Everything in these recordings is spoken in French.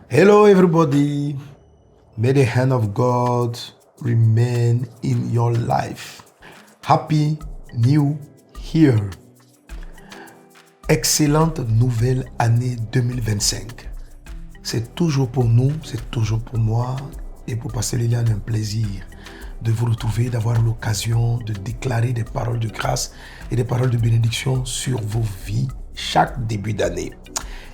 Hello, everybody. May the hand of God remain in your life. Happy New Year. Excellente nouvelle année 2025. C'est toujours pour nous, c'est toujours pour moi et pour Pasteur Liliane un plaisir de vous retrouver, d'avoir l'occasion de déclarer des paroles de grâce et des paroles de bénédiction sur vos vies chaque début d'année.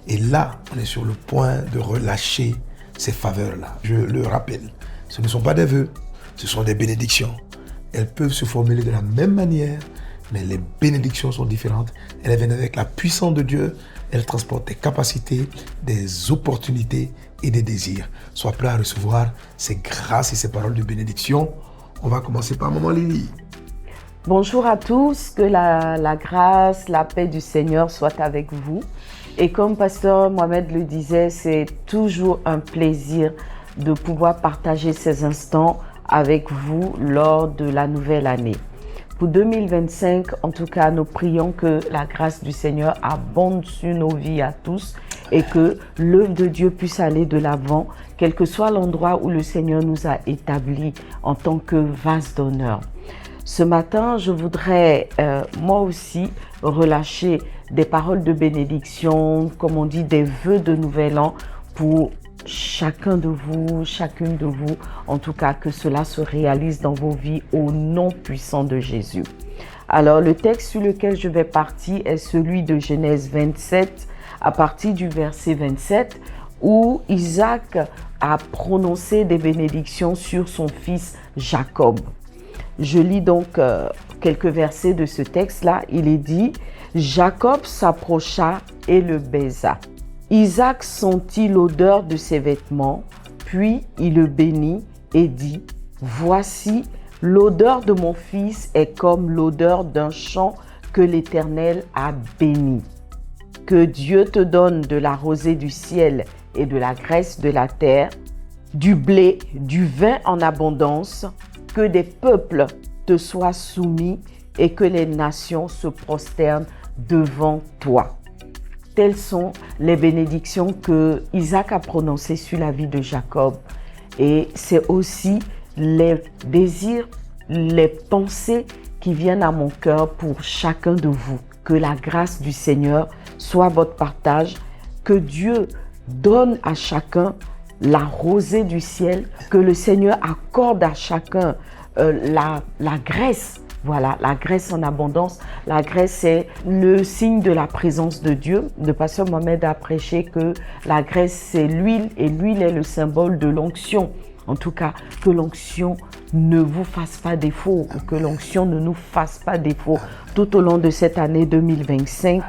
Et là, on est sur le point de relâcher ces faveurs-là. Je le rappelle, ce ne sont pas des vœux, ce sont des bénédictions. Elles peuvent se formuler de la même manière, mais les bénédictions sont différentes. Elles viennent avec la puissance de Dieu. Elles transportent des capacités, des opportunités et des désirs. Sois prêt à recevoir ces grâces et ces paroles de bénédiction. On va commencer par Maman Lily. Bonjour à tous, que la grâce, la paix du Seigneur soit avec vous. Et comme Pasteur Mohamed le disait, c'est toujours un plaisir de pouvoir partager ces instants avec vous lors de la nouvelle année. Pour 2025, en tout cas, nous prions que la grâce du Seigneur abonde sur nos vies à tous et que l'œuvre de Dieu puisse aller de l'avant, quel que soit l'endroit où le Seigneur nous a établis en tant que vase d'honneur. Ce matin, je voudrais moi aussi relâcher des paroles de bénédiction, comme on dit, des vœux de nouvel an pour chacun de vous, chacune de vous, en tout cas que cela se réalise dans vos vies au nom puissant de Jésus. Alors le texte sur lequel je vais partir est celui de Genèse 27 à partir du verset 27 où Isaac a prononcé des bénédictions sur son fils Jacob. Je lis donc quelques versets de ce texte-là. Il est dit « Jacob s'approcha et le baisa. Isaac sentit l'odeur de ses vêtements, puis il le bénit et dit « Voici, l'odeur de mon fils est comme l'odeur d'un champ que l'Éternel a béni. Que Dieu te donne de la rosée du ciel et de la graisse de la terre, du blé, du vin en abondance, que des peuples te soient soumis et que les nations se prosternent devant toi. » Telles sont les bénédictions que Isaac a prononcées sur la vie de Jacob. Et c'est aussi les désirs, les pensées qui viennent à mon cœur pour chacun de vous. Que la grâce du Seigneur soit votre partage, que Dieu donne à chacun la rosée du ciel, que le Seigneur accorde à chacun la graisse. Voilà, la graisse en abondance. La graisse, c'est le signe de la présence de Dieu. Le pasteur Mohamed a prêché que la graisse, c'est l'huile et l'huile est le symbole de l'onction. En tout cas, que l'onction ne vous fasse pas défaut ou que l'onction ne nous fasse pas défaut tout au long de cette année 2025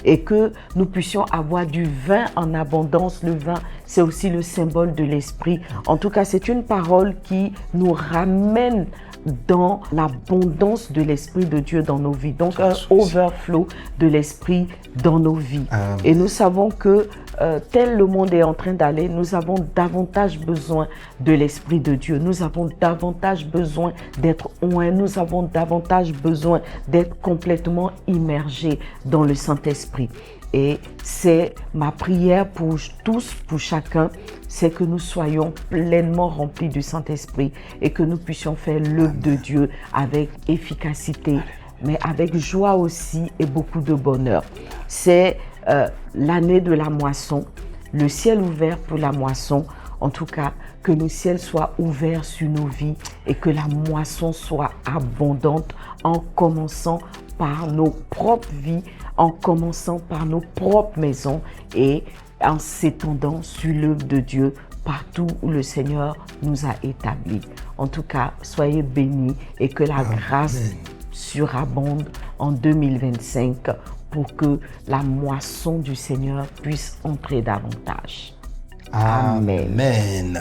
et que nous puissions avoir du vin en abondance. Le vin, c'est aussi le symbole de l'esprit. En tout cas, c'est une parole qui nous ramène dans l'abondance de l'Esprit de Dieu dans nos vies. Donc, un overflow de l'Esprit dans nos vies. Et nous savons que tel le monde est en train d'aller, nous avons davantage besoin de l'Esprit de Dieu. Nous avons davantage besoin d'être oints. Nous avons davantage besoin d'être complètement immergés dans le Saint-Esprit. Et c'est ma prière pour tous, pour chacun, c'est que nous soyons pleinement remplis du Saint-Esprit et que nous puissions faire l'œuvre de Dieu avec efficacité, mais avec joie aussi et beaucoup de bonheur. C'est l'année de la moisson, le ciel ouvert pour la moisson. En tout cas, que le ciel soit ouvert sur nos vies et que la moisson soit abondante en commençant par nos propres vies, en commençant par nos propres maisons et en s'étendant sur l'œuvre de Dieu partout où le Seigneur nous a établis. En tout cas, soyez bénis et que la grâce surabonde en 2025 pour que la moisson du Seigneur puisse entrer davantage. Amen.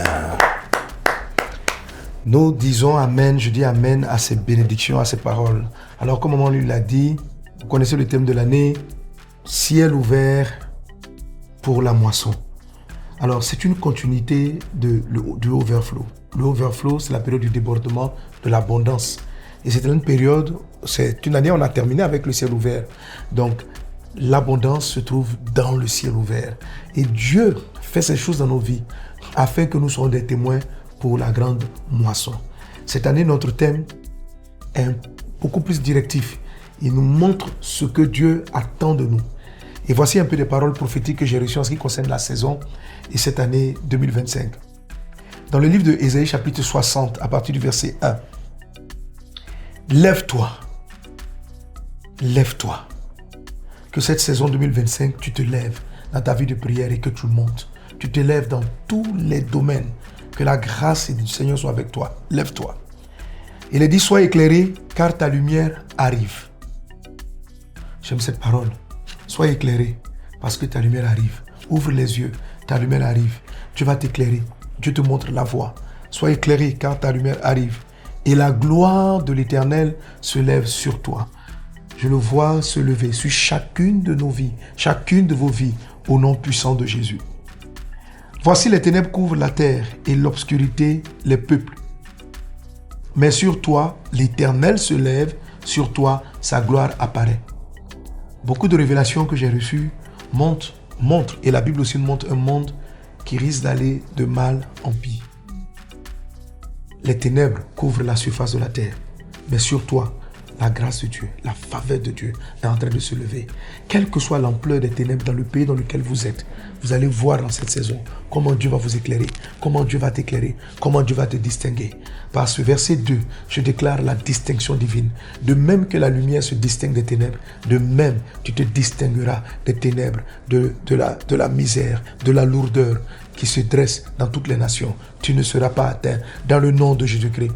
Nous disons Amen, je dis Amen à ces bénédictions, à ces paroles. Alors, comme maman lui l'a dit, vous connaissez le thème de l'année, ciel ouvert pour la moisson. Alors, c'est une continuité du overflow. Le overflow, c'est la période du débordement, de l'abondance. Et c'est une période, c'est une année, on a terminé avec le ciel ouvert. Donc, l'abondance se trouve dans le ciel ouvert. Et Dieu fait ces choses dans nos vies afin que nous soyons des témoins pour la grande moisson. Cette année, notre thème est beaucoup plus directif. Il nous montre ce que Dieu attend de nous. Et voici un peu des paroles prophétiques que j'ai reçues en ce qui concerne la saison et cette année 2025. Dans le livre de Ésaïe chapitre 60, à partir du verset 1. Lève-toi. Lève-toi. Que cette saison 2025, tu te lèves dans ta vie de prière et que tu montes. Tu te lèves dans tous les domaines. Que la grâce du Seigneur soit avec toi. Lève-toi. Il est dit, sois éclairé car ta lumière arrive. J'aime cette parole. Sois éclairé parce que ta lumière arrive. Ouvre les yeux, ta lumière arrive. Dieu va t'éclairer. Dieu te montre la voie. Sois éclairé car ta lumière arrive. Et la gloire de l'Éternel se lève sur toi. Je le vois se lever sur chacune de nos vies, chacune de vos vies, au nom puissant de Jésus. Voici les ténèbres couvrent la terre et l'obscurité les peuples. Mais sur toi, l'Éternel se lève, sur toi, sa gloire apparaît. Beaucoup de révélations que j'ai reçues montrent, et la Bible aussi montre un monde qui risque d'aller de mal en pire. Les ténèbres couvrent la surface de la terre, mais sur toi, la grâce de Dieu, la faveur de Dieu est en train de se lever. Quelle que soit l'ampleur des ténèbres dans le pays dans lequel vous êtes, vous allez voir dans cette saison comment Dieu va vous éclairer, comment Dieu va t'éclairer, comment Dieu va te distinguer. Par ce verset 2, je déclare la distinction divine. De même que la lumière se distingue des ténèbres, de même tu te distingueras des ténèbres, de la misère, de la lourdeur qui se dresse dans toutes les nations. Tu ne seras pas atteint dans le nom de Jésus-Christ.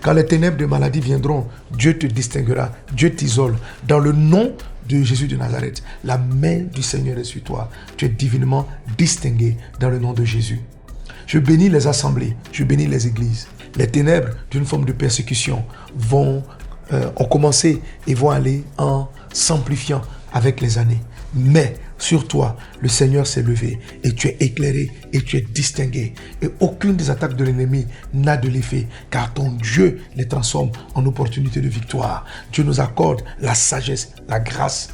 Quand les ténèbres de maladie viendront, Dieu te distinguera, Dieu t'isole. Dans le nom de Jésus de Nazareth, la main du Seigneur est sur toi. Tu es divinement distingué dans le nom de Jésus. Je bénis les assemblées, je bénis les églises. Les ténèbres d'une forme de persécution ont commencé et vont aller en s'amplifiant avec les années. Mais sur toi, le Seigneur s'est levé et tu es éclairé et tu es distingué. Et aucune des attaques de l'ennemi n'a de l'effet car ton Dieu les transforme en opportunités de victoire. Dieu nous accorde la sagesse, la grâce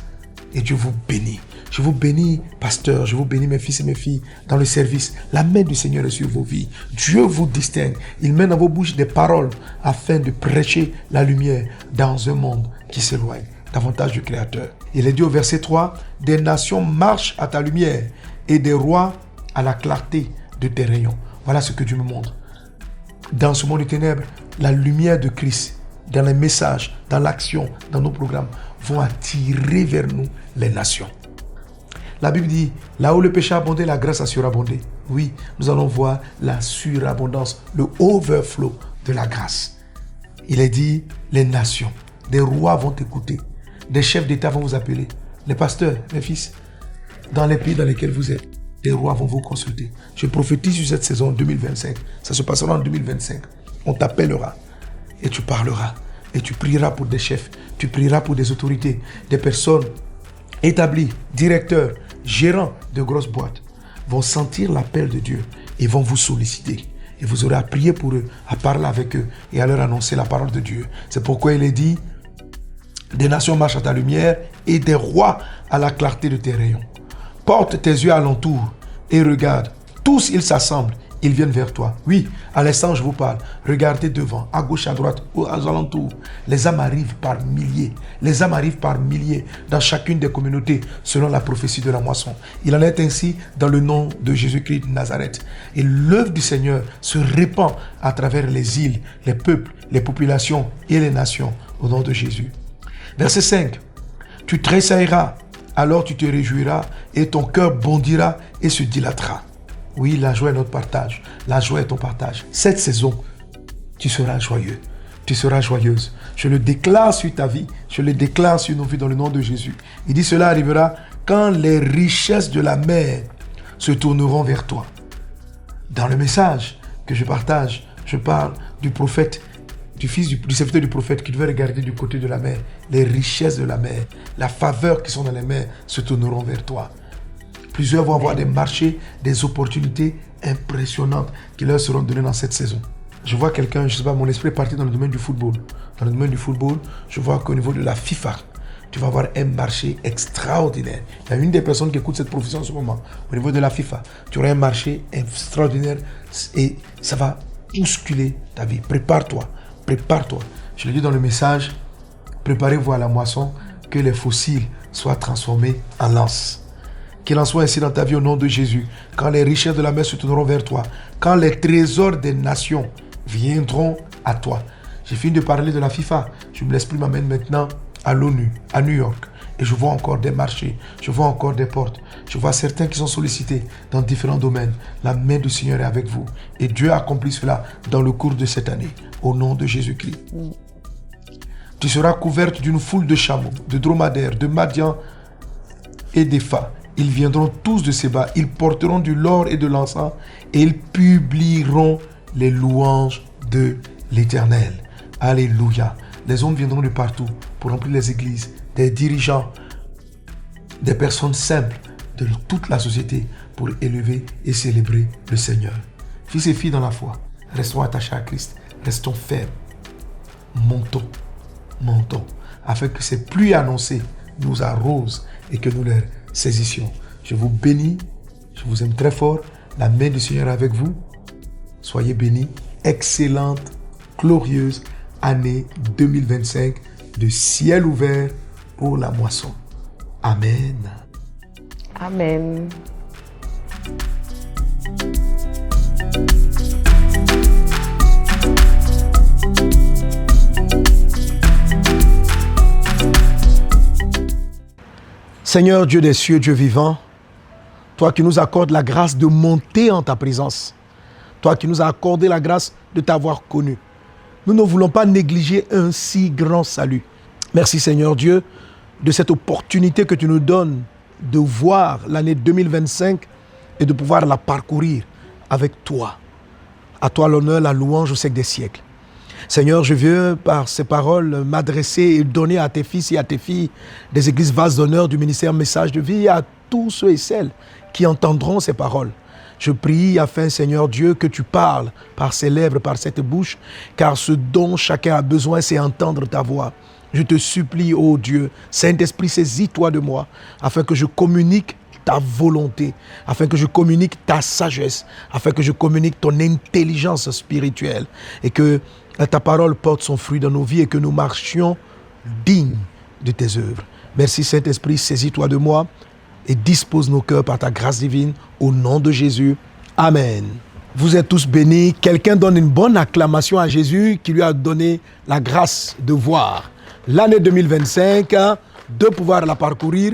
et Dieu vous bénit. Je vous bénis, pasteur, je vous bénis mes fils et mes filles dans le service. La main du Seigneur est sur vos vies. Dieu vous distingue. Il met dans vos bouches des paroles afin de prêcher la lumière dans un monde qui s'éloigne davantage du Créateur. Il est dit au verset 3, « Des nations marchent à ta lumière et des rois à la clarté de tes rayons. » Voilà ce que Dieu me montre. Dans ce monde de ténèbres, la lumière de Christ, dans les messages, dans l'action, dans nos programmes, vont attirer vers nous les nations. La Bible dit, là où le péché a abondé, la grâce a surabondé. Oui, nous allons voir la surabondance, le overflow de la grâce. Il est dit, les nations, des rois vont t'écouter. Des chefs d'État vont vous appeler. Les pasteurs, les fils, dans les pays dans lesquels vous êtes, des rois vont vous consulter. Je prophétise sur cette saison 2025. Ça se passera en 2025. On t'appellera et tu parleras. Et tu prieras pour des chefs. Tu prieras pour des autorités, des personnes établies, directeurs, gérants de grosses boîtes. Vont sentir l'appel de Dieu et vont vous solliciter. Et vous aurez à prier pour eux, à parler avec eux et à leur annoncer la parole de Dieu. C'est pourquoi il est dit, des nations marchent à ta lumière et des rois à la clarté de tes rayons. Porte tes yeux alentour et regarde. Tous ils s'assemblent, ils viennent vers toi. Oui, à l'instant je vous parle. Regardez devant, à gauche, à droite, aux alentours. Les âmes arrivent par milliers. Les âmes arrivent par milliers dans chacune des communautés selon la prophétie de la moisson. Il en est ainsi dans le nom de Jésus-Christ de Nazareth. Et l'œuvre du Seigneur se répand à travers les îles, les peuples, les populations et les nations au nom de Jésus. Verset 5. Tu tressailleras, alors tu te réjouiras et ton cœur bondira et se dilatera. Oui, la joie est notre partage. La joie est ton partage. Cette saison, tu seras joyeux. Tu seras joyeuse. Je le déclare sur ta vie. Je le déclare sur nos vies dans le nom de Jésus. Il dit cela arrivera quand les richesses de la mer se tourneront vers toi. Dans le message que je partage, je parle du prophète, du fils du serviteur du prophète qui devait regarder du côté de la mer. Les richesses de la mer, la faveur qui sont dans les mers se tourneront vers toi. Plusieurs vont avoir des marchés, des opportunités impressionnantes qui leur seront données dans cette saison. Je vois quelqu'un, je ne sais pas, mon esprit est parti dans le domaine du football. Dans le domaine du football, je vois qu'au niveau de la FIFA, tu vas avoir un marché extraordinaire. Il y a une des personnes qui écoute cette profession en ce moment, au niveau de la FIFA. Tu auras un marché extraordinaire et ça va bousculer ta vie. Prépare-toi, prépare-toi. Je le dis dans le message, préparez-vous à la moisson, que les fossiles soient transformés en lances. Qu'il en soit ainsi dans ta vie au nom de Jésus. Quand les richesses de la mer se tourneront vers toi, quand les trésors des nations viendront à toi. J'ai fini de parler de la FIFA. L'esprit m'amène maintenant à l'ONU, à New York. Et je vois encore des marchés, je vois encore des portes. Je vois certains qui sont sollicités dans différents domaines. La main du Seigneur est avec vous. Et Dieu accomplit cela dans le cours de cette année. Au nom de Jésus-Christ. Tu seras couverte d'une foule de chameaux, de dromadaires, de Madian et d'Épha. Ils viendront tous de Séba, ils porteront du l'or et de l'encens et ils publieront les louanges de l'Éternel. Alléluia. Les hommes viendront de partout pour remplir les églises, des dirigeants, des personnes simples de toute la société pour élever et célébrer le Seigneur. Fils et filles dans la foi, restons attachés à Christ, restons fermes, montons, afin que ces pluies annoncées nous arrosent et que nous les saisissions. Je vous bénis, je vous aime très fort. La main du Seigneur est avec vous. Soyez bénis. Excellente, glorieuse année 2025 de ciel ouvert pour la moisson. Amen. Amen. Seigneur Dieu des cieux, Dieu vivant, toi qui nous accordes la grâce de monter en ta présence, toi qui nous as accordé la grâce de t'avoir connu, nous ne voulons pas négliger un si grand salut. Merci Seigneur Dieu de cette opportunité que tu nous donnes de voir l'année 2025 et de pouvoir la parcourir avec toi. À toi l'honneur, la louange au siècle des siècles. Seigneur, je veux par ces paroles m'adresser et donner à tes fils et à tes filles des églises vases d'honneur du ministère Message de Vie, à tous ceux et celles qui entendront ces paroles. Je prie afin, Seigneur Dieu, que tu parles par ces lèvres, par cette bouche, car ce dont chacun a besoin, c'est entendre ta voix. Je te supplie, ô Dieu, Saint-Esprit, saisis-toi de moi, afin que je communique ta volonté, afin que je communique ta sagesse, afin que je communique ton intelligence spirituelle, et que ta parole porte son fruit dans nos vies et que nous marchions dignes de tes œuvres. Merci Saint-Esprit, saisis-toi de moi et dispose nos cœurs par ta grâce divine au nom de Jésus. Amen. Vous êtes tous bénis. Quelqu'un donne une bonne acclamation à Jésus qui lui a donné la grâce de voir l'année 2025, de pouvoir la parcourir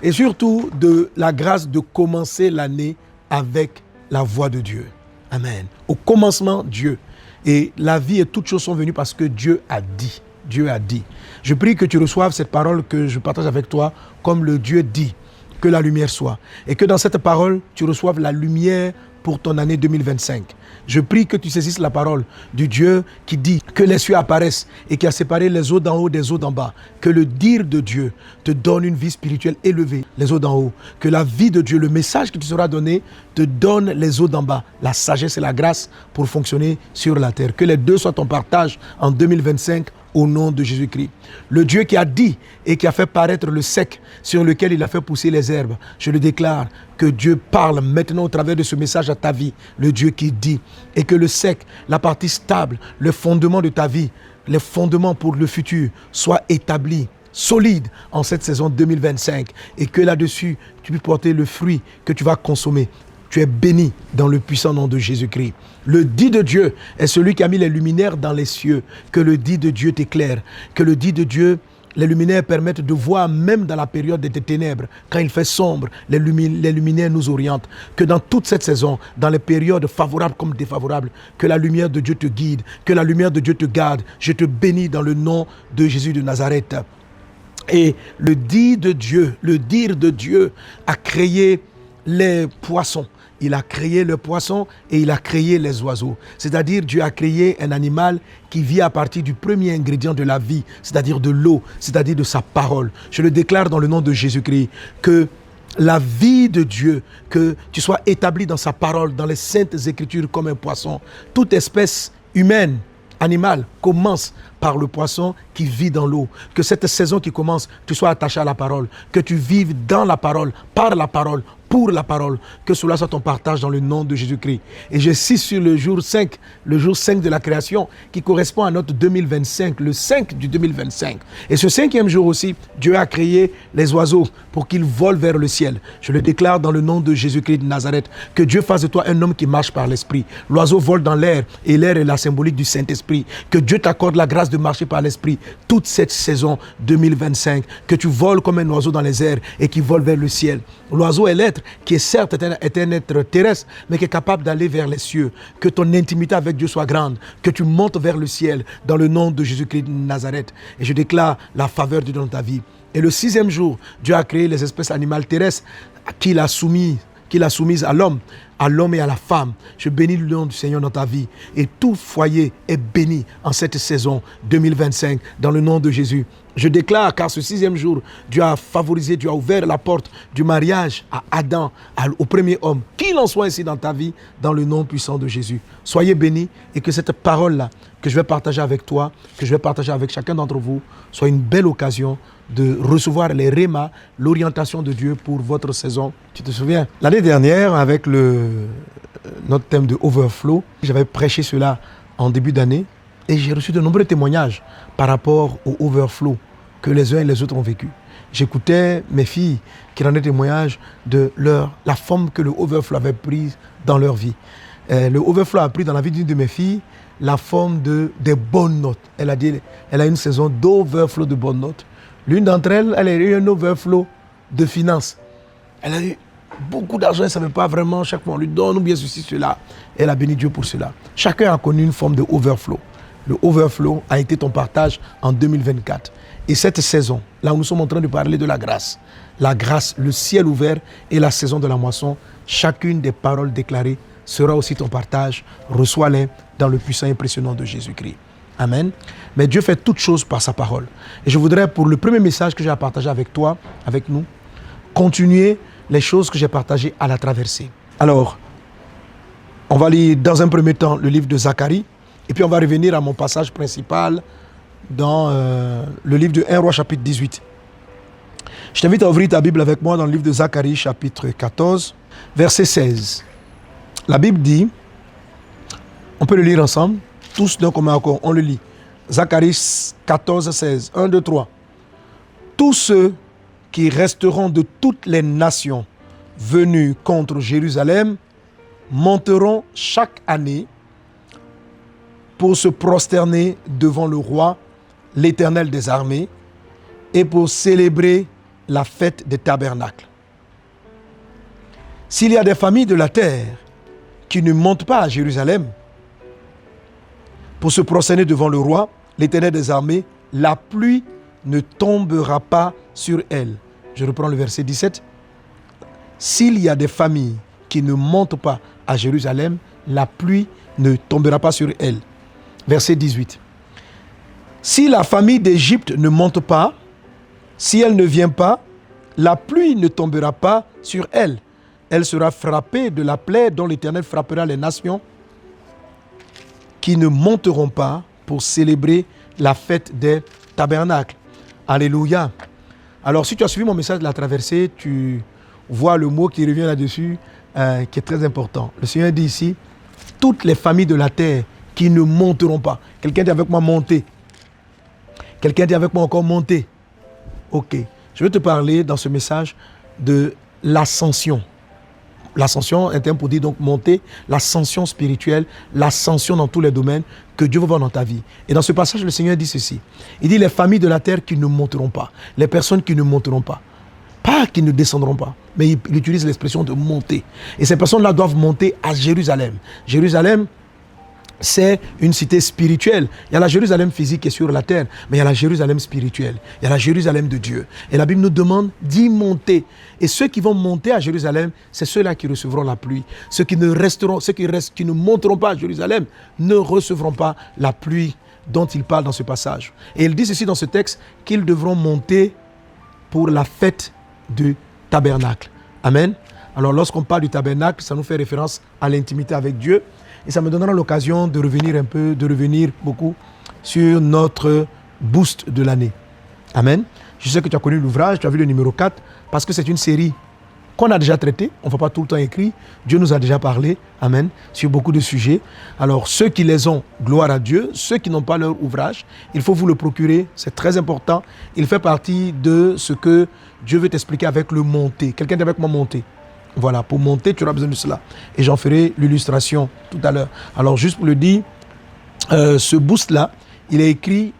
et surtout de la grâce de commencer l'année avec la voix de Dieu. Amen. Au commencement, Dieu. Et la vie et toutes choses sont venues parce que Dieu a dit. Dieu a dit. Je prie que tu reçoives cette parole que je partage avec toi comme le Dieu dit. Que la lumière soit. Et que dans cette parole, tu reçoives la lumière pour ton année 2025. Je prie que tu saisisses la parole du Dieu qui dit que les cieux apparaissent et qui a séparé les eaux d'en haut des eaux d'en bas. Que le dire de Dieu te donne une vie spirituelle élevée, les eaux d'en haut. Que la vie de Dieu, le message qui te sera donné, te donne les eaux d'en bas, la sagesse et la grâce pour fonctionner sur la terre. Que les deux soient ton partage en 2025 au nom de Jésus-Christ. Le Dieu qui a dit et qui a fait paraître le sec sur lequel il a fait pousser les herbes. Je le déclare que Dieu parle maintenant au travers de ce message à ta vie. Le Dieu qui dit. Et que le sec, la partie stable, le fondement de ta vie, les fondements pour le futur soient établis, solides en cette saison 2025. Et que là-dessus, tu puisses porter le fruit que tu vas consommer. Tu es béni dans le puissant nom de Jésus-Christ. Le dit de Dieu est celui qui a mis les luminaires dans les cieux. Que le dit de Dieu t'éclaire. Que le dit de Dieu, les luminaires permettent de voir même dans la période des ténèbres. Quand il fait sombre, les luminaires nous orientent. Que dans toute cette saison, dans les périodes favorables comme défavorables, que la lumière de Dieu te guide. Que la lumière de Dieu te garde. Je te bénis dans le nom de Jésus de Nazareth. Et le dire de Dieu a créé les poissons. Il a créé le poisson et il a créé les oiseaux. C'est-à-dire Dieu a créé un animal qui vit à partir du premier ingrédient de la vie, c'est-à-dire de l'eau, c'est-à-dire de sa parole. Je le déclare dans le nom de Jésus-Christ que la vie de Dieu, que tu sois établi dans sa parole, dans les saintes écritures comme un poisson. Toute espèce humaine animal commence par le poisson qui vit dans l'eau. Que cette saison qui commence, tu sois attaché à la parole. Que tu vives dans la parole, par la parole, pour la parole. Que cela soit ton partage dans le nom de Jésus-Christ. Et je suis sur le jour 5 de la création, qui correspond à notre 2025, le 5 du 2025. Et ce 5e jour aussi, Dieu a créé les oiseaux pour qu'ils volent vers le ciel. Je le déclare dans le nom de Jésus-Christ de Nazareth, que Dieu fasse de toi un homme qui marche par l'esprit. L'oiseau vole dans l'air, et l'air est la symbolique du Saint-Esprit. Que Dieu t'accorde la grâce de marcher par l'esprit toute cette saison 2025. Que tu voles comme un oiseau dans les airs et qui vole vers le ciel. L'oiseau est l'être qui est certes est un être terrestre, mais qui est capable d'aller vers les cieux. Que ton intimité avec Dieu soit grande, que tu montes vers le ciel dans le nom de Jésus-Christ de Nazareth. Et je déclare la faveur de Dieu dans ta vie. Et le 6e jour, Dieu a créé les espèces animales terrestres qu'il a soumises à l'homme et à la femme. Je bénis le nom du Seigneur dans ta vie. Et tout foyer est béni en cette saison 2025 dans le nom de Jésus. Je déclare, car ce 6e jour, Dieu a favorisé, Dieu a ouvert la porte du mariage à Adam, au premier homme. Qu'il en soit ainsi dans ta vie, dans le nom puissant de Jésus. Soyez bénis et que cette parole-là, que je vais partager avec toi, que je vais partager avec chacun d'entre vous, soit une belle occasion de recevoir les rémas, l'orientation de Dieu pour votre saison. Tu te souviens, l'année dernière, avec notre thème de Overflow, j'avais prêché cela en début d'année et j'ai reçu de nombreux témoignages par rapport au Overflow que les uns et les autres ont vécu. J'écoutais mes filles qui rendaient témoignage de la forme que le Overflow avait prise dans leur vie. Le Overflow a pris dans la vie d'une de mes filles la forme des bonnes notes. Elle a une saison d'Overflow de bonnes notes. L'une d'entre elles, elle a eu un overflow de finances. Elle a eu beaucoup d'argent, elle ne savait pas vraiment, chaque fois on lui donne ou bien ceci, cela. Elle a béni Dieu pour cela. Chacun a connu une forme de overflow. Le overflow a été ton partage en 2024. Et cette saison, là où nous sommes en train de parler de la grâce, le ciel ouvert et la saison de la moisson, chacune des paroles déclarées sera aussi ton partage. Reçois-les dans le puissant et impressionnant de Jésus-Christ. Amen. Mais Dieu fait toutes choses par sa parole. Et je voudrais, pour le premier message que j'ai à partager avec toi, avec nous, continuer les choses que j'ai partagées à la traversée. Alors, on va lire dans un premier temps le livre de Zacharie, et puis on va revenir à mon passage principal dans le livre de 1 Roi chapitre 18. Je t'invite à ouvrir ta Bible avec moi dans le livre de Zacharie chapitre 14, verset 16. La Bible dit, on peut le lire ensemble, tous d'un commun accord, on le lit. Zacharie 14, 16, 1, 2, 3. Tous ceux qui resteront de toutes les nations venues contre Jérusalem monteront chaque année pour se prosterner devant le roi, l'Éternel des armées, et pour célébrer la fête des tabernacles. S'il y a des familles de la terre qui ne montent pas à Jérusalem pour se prosterner devant le roi, l'Éternel des armées, la pluie ne tombera pas sur elles. Je reprends le verset 17. S'il y a des familles qui ne montent pas à Jérusalem, la pluie ne tombera pas sur elles. Verset 18. Si la famille d'Égypte ne monte pas, si elle ne vient pas, la pluie ne tombera pas sur elle. Elle sera frappée de la plaie dont l'Éternel frappera les nations qui ne monteront pas pour célébrer la fête des tabernacles. Alléluia. Alors, si tu as suivi mon message de la traversée, tu vois le mot qui revient là-dessus, qui est très important. Le Seigneur dit ici, toutes les familles de la terre qui ne monteront pas. Quelqu'un dit avec moi monter. Quelqu'un dit avec moi encore monter. Ok. Je vais te parler dans ce message de l'ascension. L'ascension est un terme pour dire donc monter, l'ascension spirituelle, l'ascension dans tous les domaines que Dieu veut voir dans ta vie. Et dans ce passage, le Seigneur dit ceci. Il dit les familles de la terre qui ne monteront pas, les personnes qui ne monteront pas. Pas qui ne descendront pas, mais il utilise l'expression de monter. Et ces personnes-là doivent monter à Jérusalem. Jérusalem, c'est une cité spirituelle. Il y a la Jérusalem physique qui est sur la terre, mais il y a la Jérusalem spirituelle. Il y a la Jérusalem de Dieu. Et la Bible nous demande d'y monter. Et ceux qui vont monter à Jérusalem, c'est ceux-là qui recevront la pluie. Ceux qui ne monteront pas à Jérusalem, ne recevront pas la pluie dont il parle dans ce passage. Et il dit ceci dans ce texte, qu'ils devront monter pour la fête du tabernacle. Amen. Alors lorsqu'on parle du tabernacle, ça nous fait référence à l'intimité avec Dieu. Et ça me donnera l'occasion de revenir beaucoup sur notre boost de l'année. Amen. Je sais que tu as connu l'ouvrage, tu as vu le numéro 4, parce que c'est une série qu'on a déjà traitée. On ne va pas tout le temps écrire. Dieu nous a déjà parlé, amen, sur beaucoup de sujets. Alors, ceux qui les ont, gloire à Dieu. Ceux qui n'ont pas leur ouvrage, il faut vous le procurer. C'est très important. Il fait partie de ce que Dieu veut t'expliquer avec le monter. Quelqu'un dit avec moi monter. Voilà, pour monter, tu auras besoin de cela. Et j'en ferai l'illustration tout à l'heure. Alors, juste pour le dire, ce boost-là, il est écrit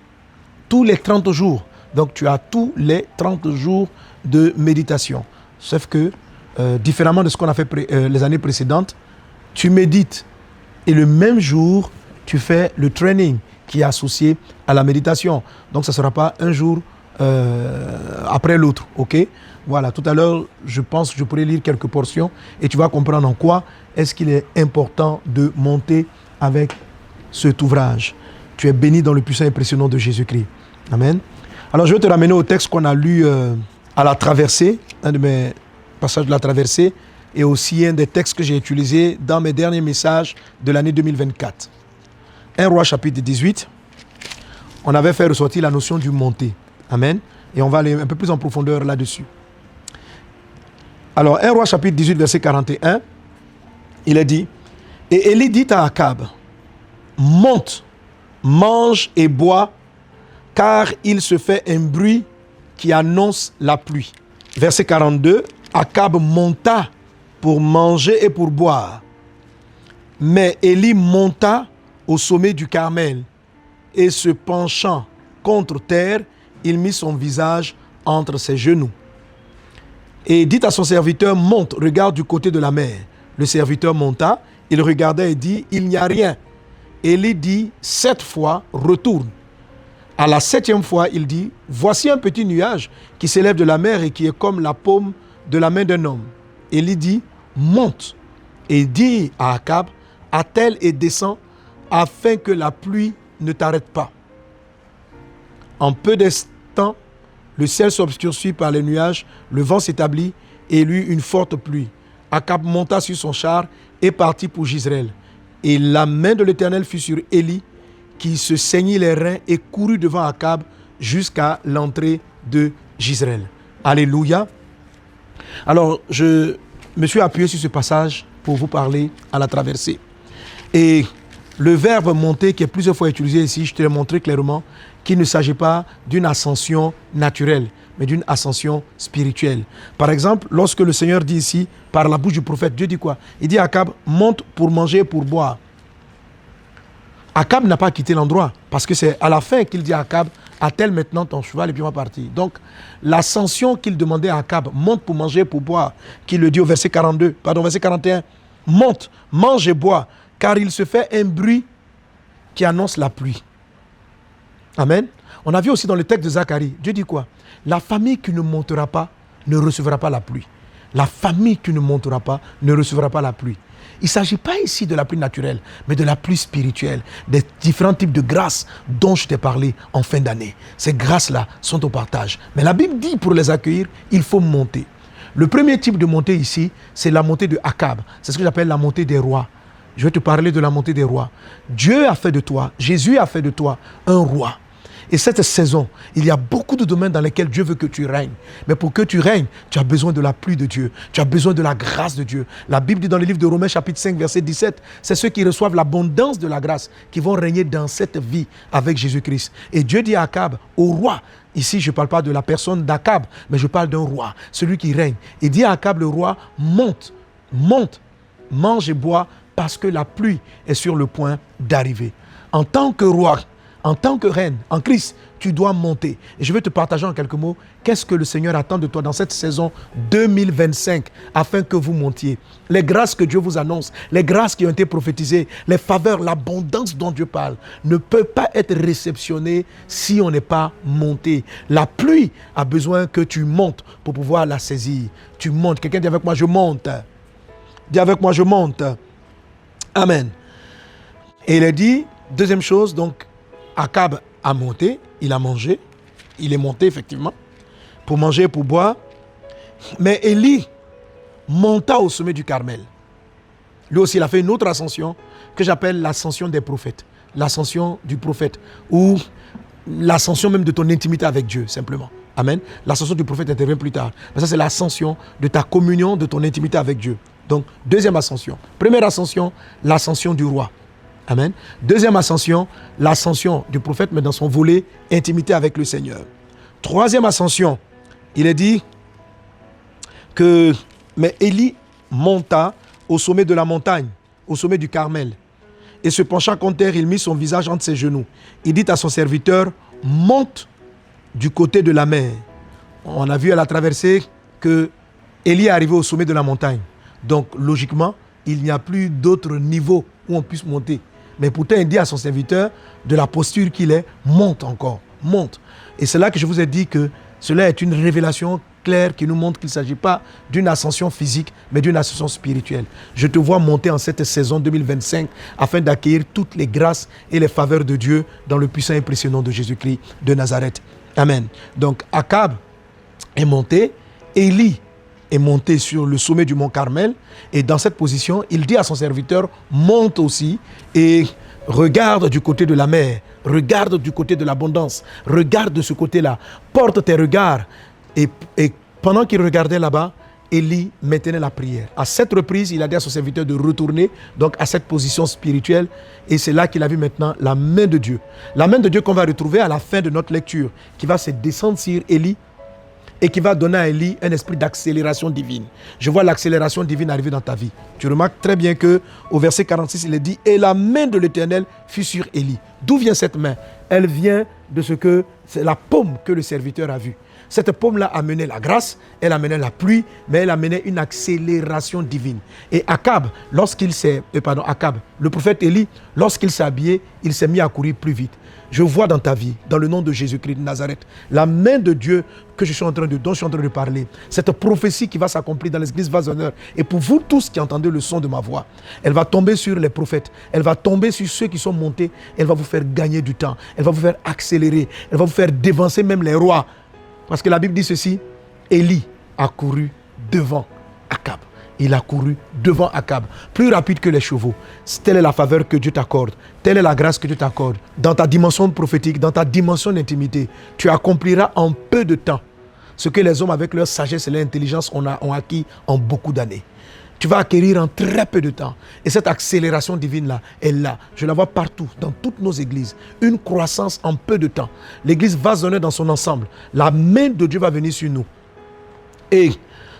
tous les 30 jours. Donc, tu as tous les 30 jours de méditation. Sauf que, différemment de ce qu'on a fait les années précédentes, tu médites et le même jour, tu fais le training qui est associé à la méditation. Donc, ça ne sera pas un jour après l'autre. OK? Voilà, tout à l'heure, je pense que je pourrais lire quelques portions et tu vas comprendre en quoi est-ce qu'il est important de monter avec cet ouvrage. Tu es béni dans le puissant et précieux nom de Jésus-Christ. Amen. Alors, je vais te ramener au texte qu'on a lu à la traversée, un de mes passages de la traversée, et aussi un des textes que j'ai utilisés dans mes derniers messages de l'année 2024. 1 Roi chapitre 18, on avait fait ressortir la notion du monter. Amen. Et on va aller un peu plus en profondeur là-dessus. Alors, 1 Roi chapitre 18, verset 41, il est dit, « Et Élie dit à Akab, monte, mange et bois, car il se fait un bruit qui annonce la pluie. » Verset 42, Akab monta pour manger et pour boire. Mais Élie monta au sommet du Carmel et se penchant contre terre, il mit son visage entre ses genoux. Et dit à son serviteur, monte, regarde du côté de la mer. Le serviteur monta, il regardait et dit, il n'y a rien. Élie dit 7 fois, retourne. À la 7e fois, il dit, voici un petit nuage qui s'élève de la mer et qui est comme la paume de la main d'un homme. Élie dit, monte et dit à Akab, attelle et descends afin que la pluie ne t'arrête pas. En peu d'instants, le ciel s'obscurcit par les nuages, le vent s'établit et il y eut une forte pluie. Akab monta sur son char et partit pour Jezreel. Et la main de l'Éternel fut sur Élie, qui se saignit les reins et courut devant Akab jusqu'à l'entrée de Jezreel. Alléluia. Alors, je me suis appuyé sur ce passage pour vous parler à la traversée. Et le verbe monter qui est plusieurs fois utilisé ici, je te l'ai montré clairement qu'il ne s'agit pas d'une ascension naturelle, mais d'une ascension spirituelle. Par exemple, lorsque le Seigneur dit ici, par la bouche du prophète, Dieu dit quoi? Il dit à Akab, monte pour manger et pour boire. Akab n'a pas quitté l'endroit, parce que c'est à la fin qu'il dit à Akab, attelle maintenant ton cheval et puis on va partir. Donc, l'ascension qu'il demandait à Akab, monte pour manger et pour boire, qu'il le dit au verset 41, monte, mange et bois, car il se fait un bruit qui annonce la pluie. Amen. On a vu aussi dans le texte de Zacharie, Dieu dit quoi? La famille qui ne montera pas ne recevra pas la pluie. La famille qui ne montera pas ne recevra pas la pluie. Il ne s'agit pas ici de la pluie naturelle, mais de la pluie spirituelle, des différents types de grâces dont je t'ai parlé en fin d'année. Ces grâces-là sont au partage. Mais la Bible dit pour les accueillir, il faut monter. Le premier type de montée ici, c'est la montée de Akab. C'est ce que j'appelle la montée des rois. Je vais te parler de la montée des rois. Dieu a fait de toi, Jésus a fait de toi un roi. Et cette saison, il y a beaucoup de domaines dans lesquels Dieu veut que tu règnes. Mais pour que tu règnes, tu as besoin de la pluie de Dieu. Tu as besoin de la grâce de Dieu. La Bible dit dans le livre de Romains chapitre 5 verset 17, c'est ceux qui reçoivent l'abondance de la grâce qui vont régner dans cette vie avec Jésus-Christ. Et Dieu dit à Akab, au roi, ici je ne parle pas de la personne d'Akab, mais je parle d'un roi, celui qui règne. Il dit à Akab le roi, monte, monte, mange et bois parce que la pluie est sur le point d'arriver. En tant que roi, en tant que reine, en Christ, tu dois monter. Et je vais te partager en quelques mots qu'est-ce que le Seigneur attend de toi dans cette saison 2025 afin que vous montiez. Les grâces que Dieu vous annonce, les grâces qui ont été prophétisées, les faveurs, l'abondance dont Dieu parle ne peuvent pas être réceptionnées si on n'est pas monté. La pluie a besoin que tu montes pour pouvoir la saisir. Tu montes. Quelqu'un dit avec moi, je monte. Dis avec moi, je monte. Amen. Et il a dit, deuxième chose, donc, Akab a monté, il a mangé, il est monté effectivement, pour manger et pour boire. Mais Élie monta au sommet du Carmel. lui aussi, il a fait une autre ascension que j'appelle l'ascension des prophètes. L'ascension du prophète ou l'ascension même de ton intimité avec Dieu, simplement. Amen. L'ascension du prophète intervient plus tard. Mais ça, c'est l'ascension de ta communion, de ton intimité avec Dieu. Donc, deuxième ascension. Première ascension, l'ascension du roi. Amen. Deuxième ascension, l'ascension du prophète, mais dans son volet intimité avec le Seigneur. Troisième ascension, il est dit que mais Élie monta au sommet de la montagne, au sommet du Carmel. Et se penchant contre terre, il mit son visage entre ses genoux. Il dit à son serviteur, monte du côté de la mer. On a vu à la traversée que Élie est arrivé au sommet de la montagne. Donc, logiquement, il n'y a plus d'autre niveau où on puisse monter. Mais pourtant, il dit à son serviteur, de la posture qu'il est, monte encore, monte. Et c'est là que je vous ai dit que cela est une révélation claire qui nous montre qu'il ne s'agit pas d'une ascension physique, mais d'une ascension spirituelle. Je te vois monter en cette saison 2025 afin d'accueillir toutes les grâces et les faveurs de Dieu dans le puissant et précieux nom de Jésus-Christ de Nazareth. Amen. Donc, Akab est monté, Élie est monté sur le sommet du mont Carmel et dans cette position, il dit à son serviteur, monte aussi et regarde du côté de la mer, regarde du côté de l'abondance, regarde de ce côté-là, porte tes regards. Et pendant qu'il regardait là-bas, Élie maintenait la prière. À cette reprise, il a dit à son serviteur de retourner donc à cette position spirituelle et c'est là qu'il a vu maintenant la main de Dieu. La main de Dieu qu'on va retrouver à la fin de notre lecture, qui va se descendre sur Élie et qui va donner à Élie un esprit d'accélération divine. Je vois l'accélération divine arriver dans ta vie. Tu remarques très bien qu'au verset 46, il est dit « Et la main de l'Éternel fut sur Élie ». D'où vient cette main? Elle vient de ce que c'est la paume que le serviteur a vue. Cette paume-là amenait la grâce, elle amenait la pluie, mais elle amenait une accélération divine. Et Akab, le prophète Élie, lorsqu'il s'est habillé, il s'est mis à courir plus vite. Je vois dans ta vie, dans le nom de Jésus-Christ de Nazareth, la main de Dieu dont je suis en train de parler. Cette prophétie qui va s'accomplir dans l'église Vase-d'Honneur. Et pour vous tous qui entendez le son de ma voix, elle va tomber sur les prophètes. Elle va tomber sur ceux qui sont montés. Elle va vous faire gagner du temps. Elle va vous faire accélérer. Elle va vous faire dévancer même les rois. Parce que la Bible dit ceci, Élie a couru devant Akab. Il a couru devant Akab, plus rapide que les chevaux. Telle est la faveur que Dieu t'accorde. Telle est la grâce que Dieu t'accorde. Dans ta dimension prophétique, dans ta dimension d'intimité, tu accompliras en peu de temps ce que les hommes avec leur sagesse et leur intelligence ont acquis en beaucoup d'années. Tu vas acquérir en très peu de temps. Et cette accélération divine-là est là. Je la vois partout, dans toutes nos églises. Une croissance en peu de temps. L'église Vase-d'Honneur dans son ensemble. La main de Dieu va venir sur nous. Et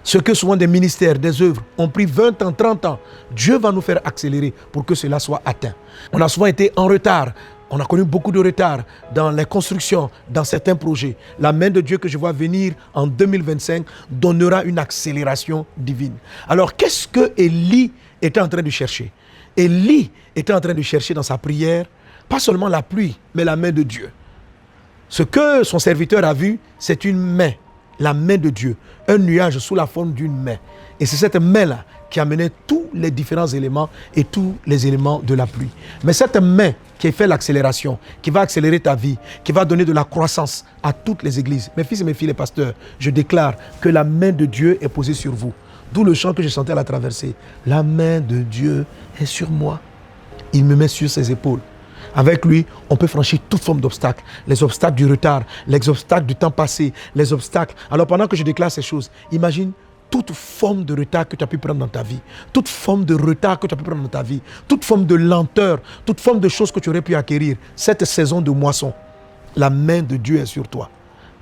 ce que souvent des ministères, des œuvres ont pris 20 ans, 30 ans, Dieu va nous faire accélérer pour que cela soit atteint. On a souvent été en retard. On a connu beaucoup de retard dans les constructions, dans certains projets. La main de Dieu que je vois venir en 2025 donnera une accélération divine. Alors, qu'est-ce que Élie était en train de chercher? Élie était en train de chercher dans sa prière, pas seulement la pluie, mais la main de Dieu. Ce que son serviteur a vu, c'est une main, la main de Dieu. Un nuage sous la forme d'une main. Et c'est cette main-là qui amenait tous les différents éléments et tous les éléments de la pluie. Mais cette main qui fait l'accélération, qui va accélérer ta vie, qui va donner de la croissance à toutes les églises. Mes fils et mes filles, les pasteurs, je déclare que la main de Dieu est posée sur vous. D'où le chant que j'ai chanté à la traversée. La main de Dieu est sur moi. Il me met sur ses épaules. Avec lui, on peut franchir toute forme d'obstacles. Les obstacles du retard, les obstacles du temps passé, les obstacles. Alors pendant que je déclare ces choses, imagine toute forme de retard que tu as pu prendre dans ta vie, toute forme de retard que tu as pu prendre dans ta vie, toute forme de lenteur, toute forme de choses que tu aurais pu acquérir. Cette saison de moisson, la main de Dieu est sur toi.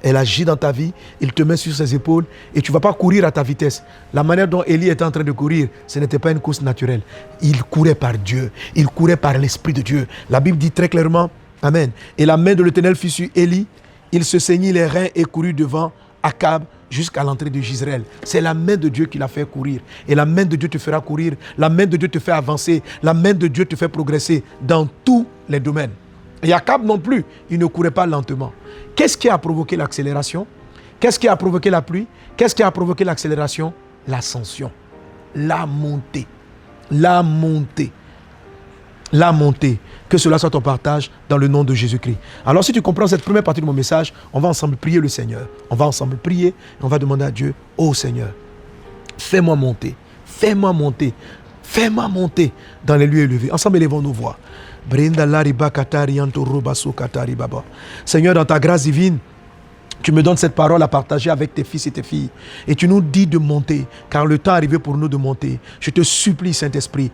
Elle agit dans ta vie, il te met sur ses épaules et tu ne vas pas courir à ta vitesse. La manière dont Élie était en train de courir, ce n'était pas une course naturelle. Il courait par Dieu, il courait par l'Esprit de Dieu. La Bible dit très clairement, Amen. Et la main de l'Éternel fut sur Élie, il se saignit les reins et courut devant Akab jusqu'à l'entrée de Jezreel. C'est la main de Dieu qui l'a fait courir. Et la main de Dieu te fera courir, la main de Dieu te fait avancer, la main de Dieu te fait progresser dans tous les domaines. Et Akab non plus, il ne courait pas lentement. Qu'est-ce qui a provoqué l'accélération? Qu'est-ce qui a provoqué la pluie? Qu'est-ce qui a provoqué l'accélération? L'ascension, la montée, la montée, la montée. Que cela soit ton partage dans le nom de Jésus-Christ. Alors si tu comprends cette première partie de mon message, on va ensemble prier le Seigneur. On va ensemble prier et on va demander à Dieu, oh Seigneur, fais-moi monter, fais-moi monter. Fais-moi monter dans les lieux élevés. Ensemble, élevons nos voix. Seigneur, dans ta grâce divine, tu me donnes cette parole à partager avec tes fils et tes filles. Et tu nous dis de monter, car le temps est arrivé pour nous de monter. Je te supplie, Saint-Esprit,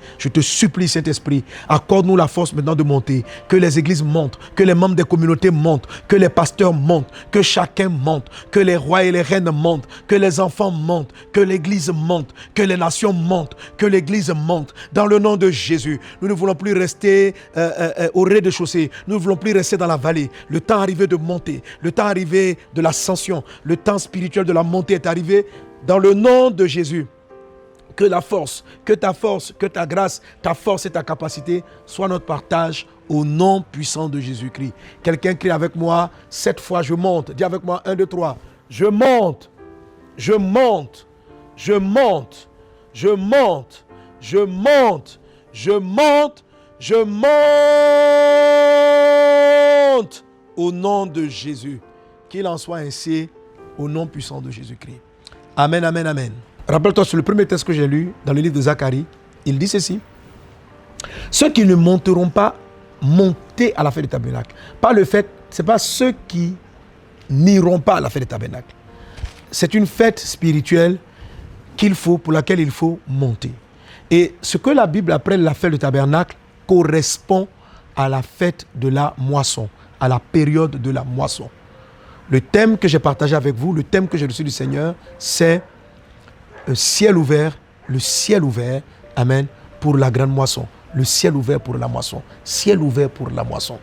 accorde-nous la force maintenant de monter. Que les églises montent, que les membres des communautés montent, que les pasteurs montent, que chacun monte, que les rois et les reines montent, que les enfants montent, que l'église monte, que les nations montent, que l'église monte. Dans le nom de Jésus, nous ne voulons plus rester au rez-de-chaussée, nous ne voulons plus rester dans la vallée. Le temps est arrivé de monter, le temps est arrivé de l'ascension, le temps spirituel de la montée est arrivé. Dans le nom de Jésus, que la force, que ta grâce, ta force et ta capacité soient notre partage au nom puissant de Jésus-Christ. Quelqu'un crie avec moi 7 fois, je monte. Dis avec moi 1, 2, 3. Je monte, je monte, je monte, je monte, je monte, je monte, je monte au nom de Jésus. Qu'il en soit ainsi au nom puissant de Jésus-Christ. Amen, amen, amen. Rappelle-toi sur le premier texte que j'ai lu dans le livre de Zacharie, il dit ceci. Ceux qui ne monteront pas monter à la fête du tabernacle. Ce n'est pas ceux qui n'iront pas à la fête du tabernacle. C'est une fête spirituelle pour laquelle il faut monter. Et ce que la Bible appelle la fête du tabernacle correspond à la fête de la moisson, à la période de la moisson. Le thème que j'ai partagé avec vous, le thème que j'ai reçu du Seigneur, c'est le ciel ouvert, amen, pour la grande moisson. Le ciel ouvert pour la moisson. Ciel ouvert pour la moisson.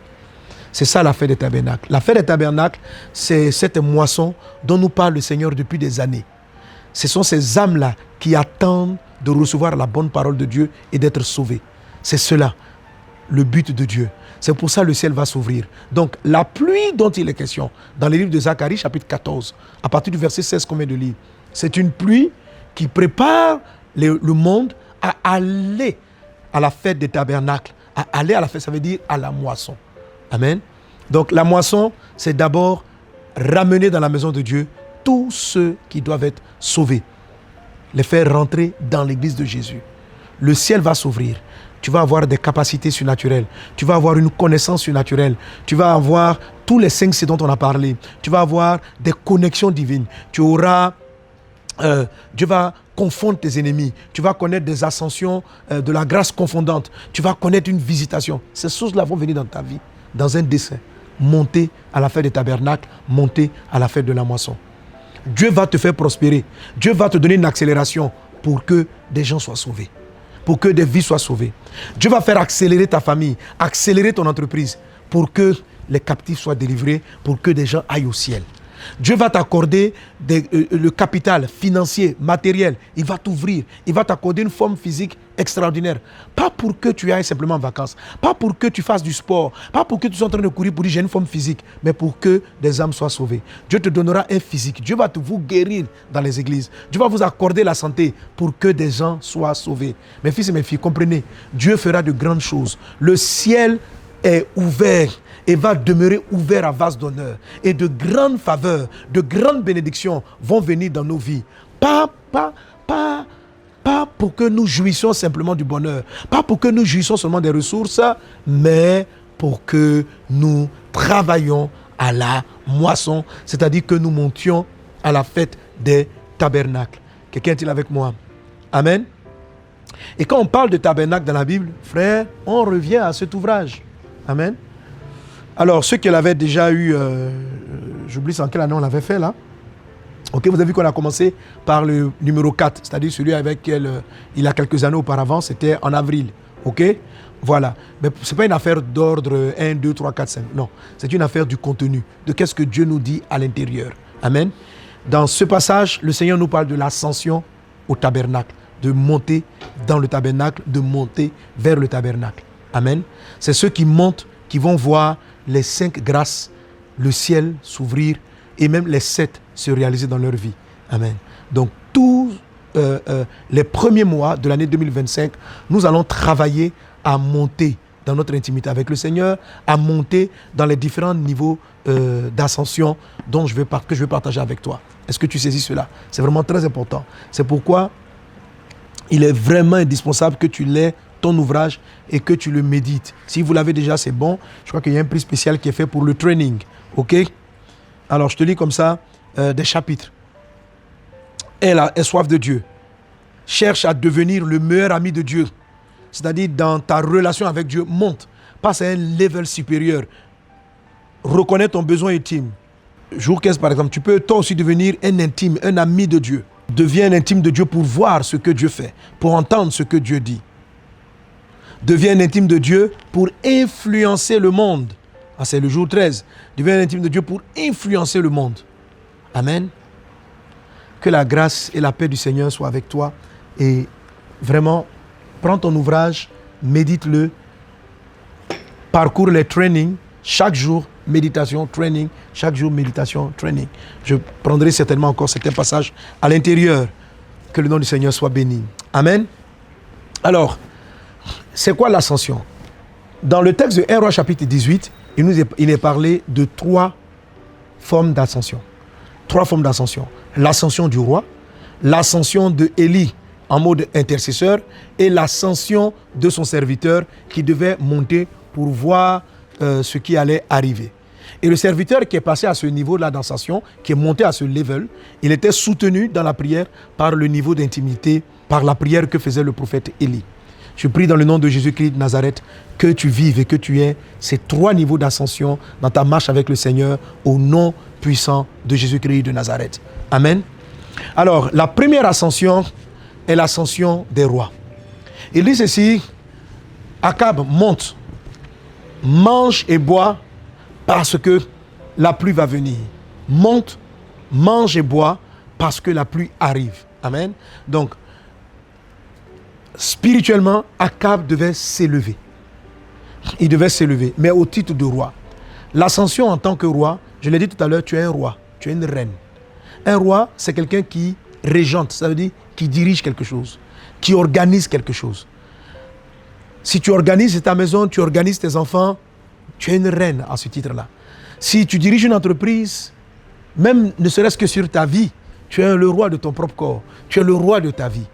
C'est ça la fête des tabernacles. La fête des tabernacles, c'est cette moisson dont nous parle le Seigneur depuis des années. Ce sont ces âmes-là qui attendent de recevoir la bonne parole de Dieu et d'être sauvées. C'est cela, le but de Dieu. C'est pour ça que le ciel va s'ouvrir. Donc, la pluie dont il est question, dans le livre de Zacharie, chapitre 14, à partir du verset 16 qu'on vient de lire, c'est une pluie qui prépare le monde à aller à la fête des tabernacles. À aller à la fête, ça veut dire à la moisson. Amen. Donc, la moisson, c'est d'abord ramener dans la maison de Dieu tous ceux qui doivent être sauvés. Les faire rentrer dans l'église de Jésus. Le ciel va s'ouvrir. Tu vas avoir des capacités surnaturelles. Tu vas avoir une connaissance surnaturelle. Tu vas avoir tous les 5 C dont on a parlé. Tu vas avoir des connexions divines. Dieu va confondre tes ennemis. Tu vas connaître des ascensions de la grâce confondante. Tu vas connaître une visitation. Ces choses-là vont venir dans ta vie, dans un dessein. Monter à la fête des tabernacles, monter à la fête de la moisson. Dieu va te faire prospérer. Dieu va te donner une accélération pour que des gens soient sauvés. Pour que des vies soient sauvées. Dieu va faire accélérer ta famille, accélérer ton entreprise pour que les captifs soient délivrés, pour que des gens aillent au ciel. Dieu va t'accorder le capital financier, matériel. Il va t'ouvrir. Il va t'accorder une forme physique extraordinaire. Pas pour que tu ailles simplement en vacances. Pas pour que tu fasses du sport. Pas pour que tu sois en train de courir pour dire j'ai une forme physique. Mais pour que des âmes soient sauvées. Dieu te donnera un physique. Dieu va vous guérir dans les églises. Dieu va vous accorder la santé pour que des gens soient sauvés. Mes fils et mes filles, comprenez. Dieu fera de grandes choses. Le ciel est ouvert et va demeurer ouvert à vase d'honneur. Et de grandes faveurs, de grandes bénédictions vont venir dans nos vies. Pas pour que nous jouissions simplement du bonheur. Pas pour que nous jouissions seulement des ressources, mais pour que nous travaillions à la moisson. C'est-à-dire que nous montions à la fête des tabernacles. Quelqu'un est-il avec moi? Amen. Et quand on parle de tabernacle dans la Bible, frère, on revient à cet ouvrage. Amen. Alors, ceux qui l'avaient déjà eu, j'oublie en quelle année on l'avait fait là. Ok, vous avez vu qu'on a commencé par le numéro 4, c'est-à-dire celui avec lequel il y a quelques années auparavant, c'était en avril. Ok, voilà. Mais ce n'est pas une affaire d'ordre 1, 2, 3, 4, 5. Non, c'est une affaire du contenu, de qu'est-ce que Dieu nous dit à l'intérieur. Amen. Dans ce passage, le Seigneur nous parle de l'ascension au tabernacle, de monter dans le tabernacle, de monter vers le tabernacle. Amen. C'est ceux qui montent, qui vont voir les 5 grâces, le ciel s'ouvrir et même les 7 se réaliser dans leur vie. Amen. Donc, tous les premiers mois de l'année 2025, nous allons travailler à monter dans notre intimité avec le Seigneur, à monter dans les différents niveaux d'ascension que je vais partager avec toi. Est-ce que tu saisis cela? C'est vraiment très important. C'est pourquoi il est vraiment indispensable que tu l'aies, ton ouvrage, et que tu le médites. Si vous l'avez déjà, c'est bon. Je crois qu'il y a un prix spécial qui est fait pour le training. OK? Alors, je te lis comme ça des chapitres. Elle a soif de Dieu. Cherche à devenir le meilleur ami de Dieu. C'est-à-dire, dans ta relation avec Dieu, monte. Passe à un level supérieur. Reconnais ton besoin intime. Jour 15, par exemple, tu peux toi aussi devenir un intime, un ami de Dieu. Deviens un intime de Dieu pour voir ce que Dieu fait, pour entendre ce que Dieu dit. Deviens un intime de Dieu pour influencer le monde. Ah, c'est le jour 13. Deviens un intime de Dieu pour influencer le monde. Amen. Que la grâce et la paix du Seigneur soient avec toi. Et vraiment, prends ton ouvrage, médite-le, parcours les trainings, chaque jour, méditation, training, chaque jour, méditation, training. Je prendrai certainement encore certains passages à l'intérieur. Que le nom du Seigneur soit béni. Amen. Alors, c'est quoi l'ascension? Dans le texte de 1 Roi chapitre 18, il est parlé de 3 formes d'ascension. 3 formes d'ascension. L'ascension du roi, l'ascension de Élie en mode intercesseur et l'ascension de son serviteur qui devait monter pour voir ce qui allait arriver. Et le serviteur qui est passé à ce niveau-là d'ascension, qui est monté à ce level, il était soutenu dans la prière par le niveau d'intimité, par la prière que faisait le prophète Élie. Je prie dans le nom de Jésus-Christ de Nazareth que tu vives et que tu aies ces 3 niveaux d'ascension dans ta marche avec le Seigneur au nom puissant de Jésus-Christ de Nazareth. Amen. Alors, la première ascension est l'ascension des rois. Il dit ceci, Akab monte, mange et bois parce que la pluie va venir. Monte, mange et bois parce que la pluie arrive. Amen. Donc, spirituellement, Akab devait s'élever. Il devait s'élever, mais au titre de roi. L'ascension en tant que roi, je l'ai dit tout à l'heure, tu es un roi, tu es une reine. Un roi, c'est quelqu'un qui régente, ça veut dire qui dirige quelque chose, qui organise quelque chose. Si tu organises ta maison, tu organises tes enfants, tu es une reine à ce titre-là. Si tu diriges une entreprise, même ne serait-ce que sur ta vie, tu es le roi de ton propre corps, tu es le roi de ta vie.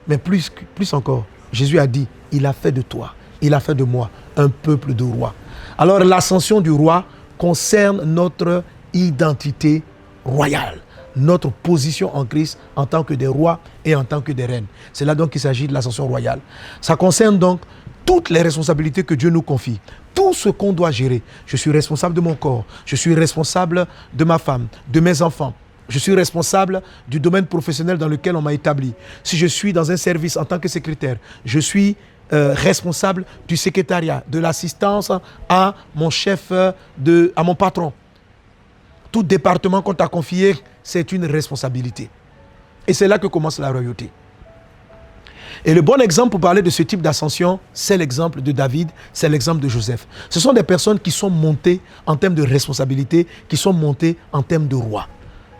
Mais plus encore, Jésus a dit, il a fait de toi, il a fait de moi un peuple de rois. Alors l'ascension du roi concerne notre identité royale, notre position en Christ en tant que des rois et en tant que des reines. C'est là donc qu'il s'agit de l'ascension royale. Ça concerne donc toutes les responsabilités que Dieu nous confie, tout ce qu'on doit gérer. Je suis responsable de mon corps, je suis responsable de ma femme, de mes enfants. Je suis responsable du domaine professionnel dans lequel on m'a établi. Si je suis dans un service en tant que secrétaire, je suis responsable du secrétariat, de l'assistance à mon chef, à mon patron. Tout département qu'on t'a confié, c'est une responsabilité. Et c'est là que commence la royauté. Et le bon exemple pour parler de ce type d'ascension, c'est l'exemple de David, c'est l'exemple de Joseph. Ce sont des personnes qui sont montées en termes de responsabilité, qui sont montées en termes de roi.